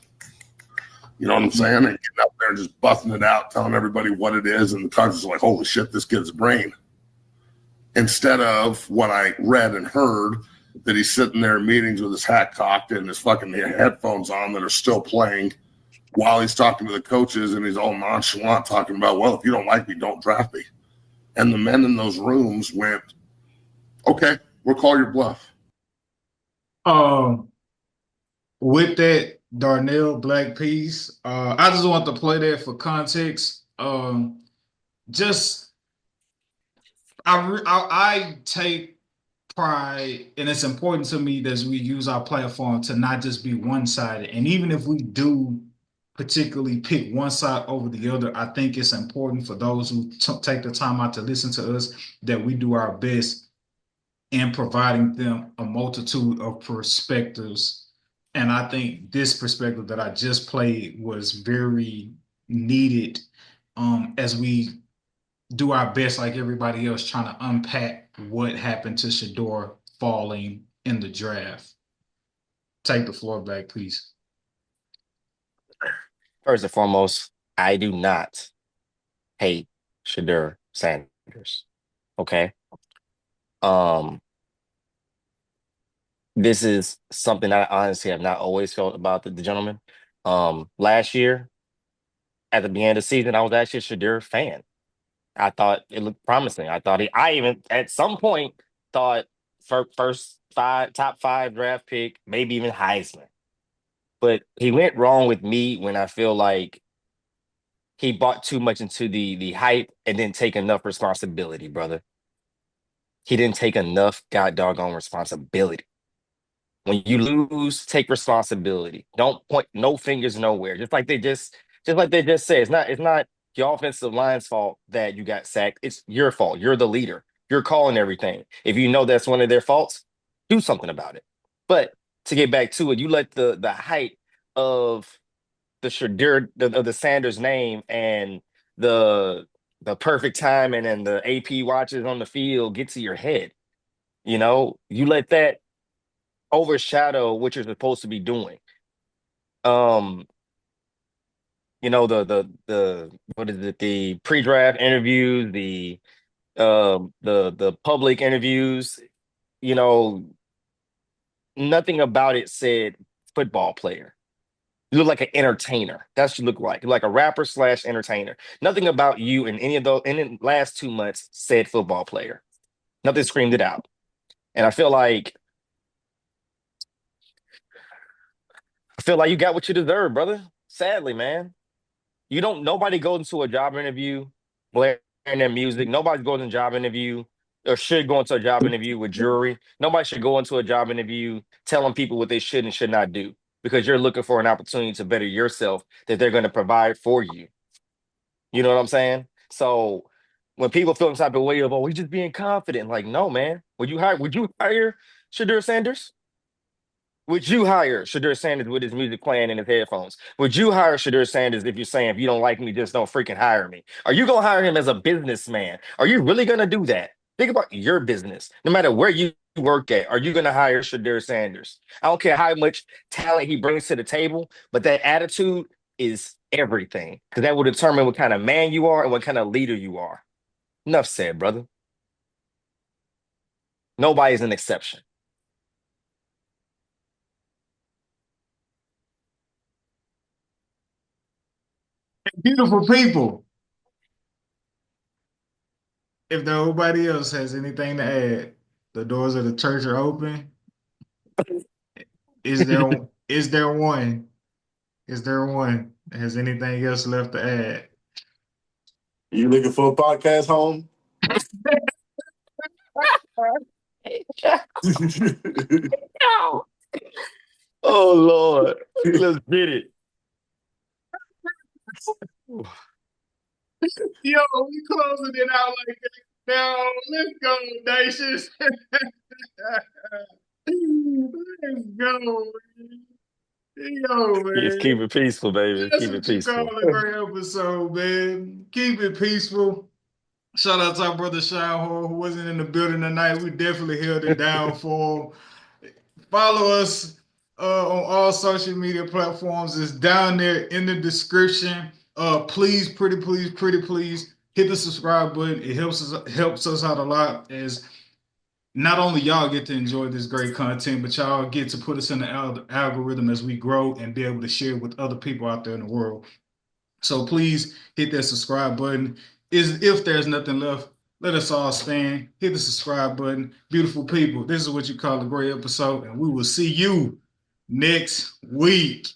You know what I'm saying? And getting up there and just busting it out, telling everybody what it is, and the coaches are like, holy shit, this kid's brain. Instead of what I read and heard, that he's sitting there in meetings with his hat cocked and his fucking headphones on that are still playing, while he's talking to the coaches, and he's all nonchalant talking about, well, if you don't like me, don't draft me. And the men in those rooms went, okay, we'll call your bluff. With that Darnell Black piece, I just want to play that for context. Just I take pride, and it's important to me that we use our platform to not just be one-sided. And even if we do particularly pick one side over the other, I think it's important for those who take the time out to listen to us that we do our best in providing them a multitude of perspectives. And I think this perspective that I just played was very needed as we do our best, like everybody else, trying to unpack what happened to Shador falling in the draft. Take the floor back, please. First and foremost, I do not hate Shador Sanders. Okay. This is something I honestly have not always felt about the gentleman. Last year, at the beginning of the season, I was actually a Shador fan. I thought it looked promising. I even at some point thought first top five draft pick, maybe even Heisman. But he went wrong with me when I feel like he bought too much into the hype and didn't take enough responsibility, brother. He didn't take enough god doggone responsibility. When you lose, take responsibility. Don't point no fingers nowhere. Just like they just said, it's not your offensive line's fault that you got sacked. It's your fault. You're the leader. You're calling everything. If you know that's one of their faults, do something about it. But to get back to it, you let the height of the Shadur of the Sanders name and the perfect timing and the AP watches on the field get to your head. You let that overshadow what you're supposed to be doing. The what is it? The pre-draft interviews, the the public interviews, you know, nothing about it said football player. You look like an entertainer. That's what you look like. You're like a rapper slash entertainer. Nothing about you in any of those in the last 2 months said football player. Nothing screamed it out. And I feel like you got what you deserve, brother. Sadly, man. Nobody goes into a job interview blaring their music. Nobody goes in a job interview or should go into a job interview with jewelry. Nobody should go into a job interview telling people what they should and should not do because you're looking for an opportunity to better yourself that they're going to provide for you. You know what I'm saying? So when people feel some type of way of, oh, we just being confident, like, no, man. Would you hire Shadur Sanders? Would you hire Shadur Sanders with his music playing in his headphones? Would you hire Shadur Sanders if you're saying, if you don't like me, just don't freaking hire me? Are you going to hire him as a businessman? Are you really going to do that? Think about your business. No matter where you work at, are you going to hire Shadur Sanders? I don't care how much talent he brings to the table, but that attitude is everything because that will determine what kind of man you are and what kind of leader you are. Enough said, brother. Nobody's an exception. Beautiful people. If nobody else has anything to add, the doors of the church are open. Is there is there one? Is there one that has anything else left to add? You looking for a podcast home? Oh Lord, let's get it. Yo, we closing it out like that. Now, let's go, Nations. Let's go, man. Yo, Just man. keep it peaceful, baby. That's Keep it what you peaceful. call a great episode, man. Keep it peaceful. Shout out to our brother Shahor, who wasn't in the building tonight. We definitely held it down for him. Follow us on all social media platforms. It's down there in the description. Please, please hit the subscribe button. It helps us out a lot as not only y'all get to enjoy this great content, but y'all get to put us in the algorithm as we grow and be able to share with other people out there in the world. So please hit that subscribe button. If there's nothing left, let us all stand. Hit the subscribe button. Beautiful people, this is what you call a great episode, and we will see you next week.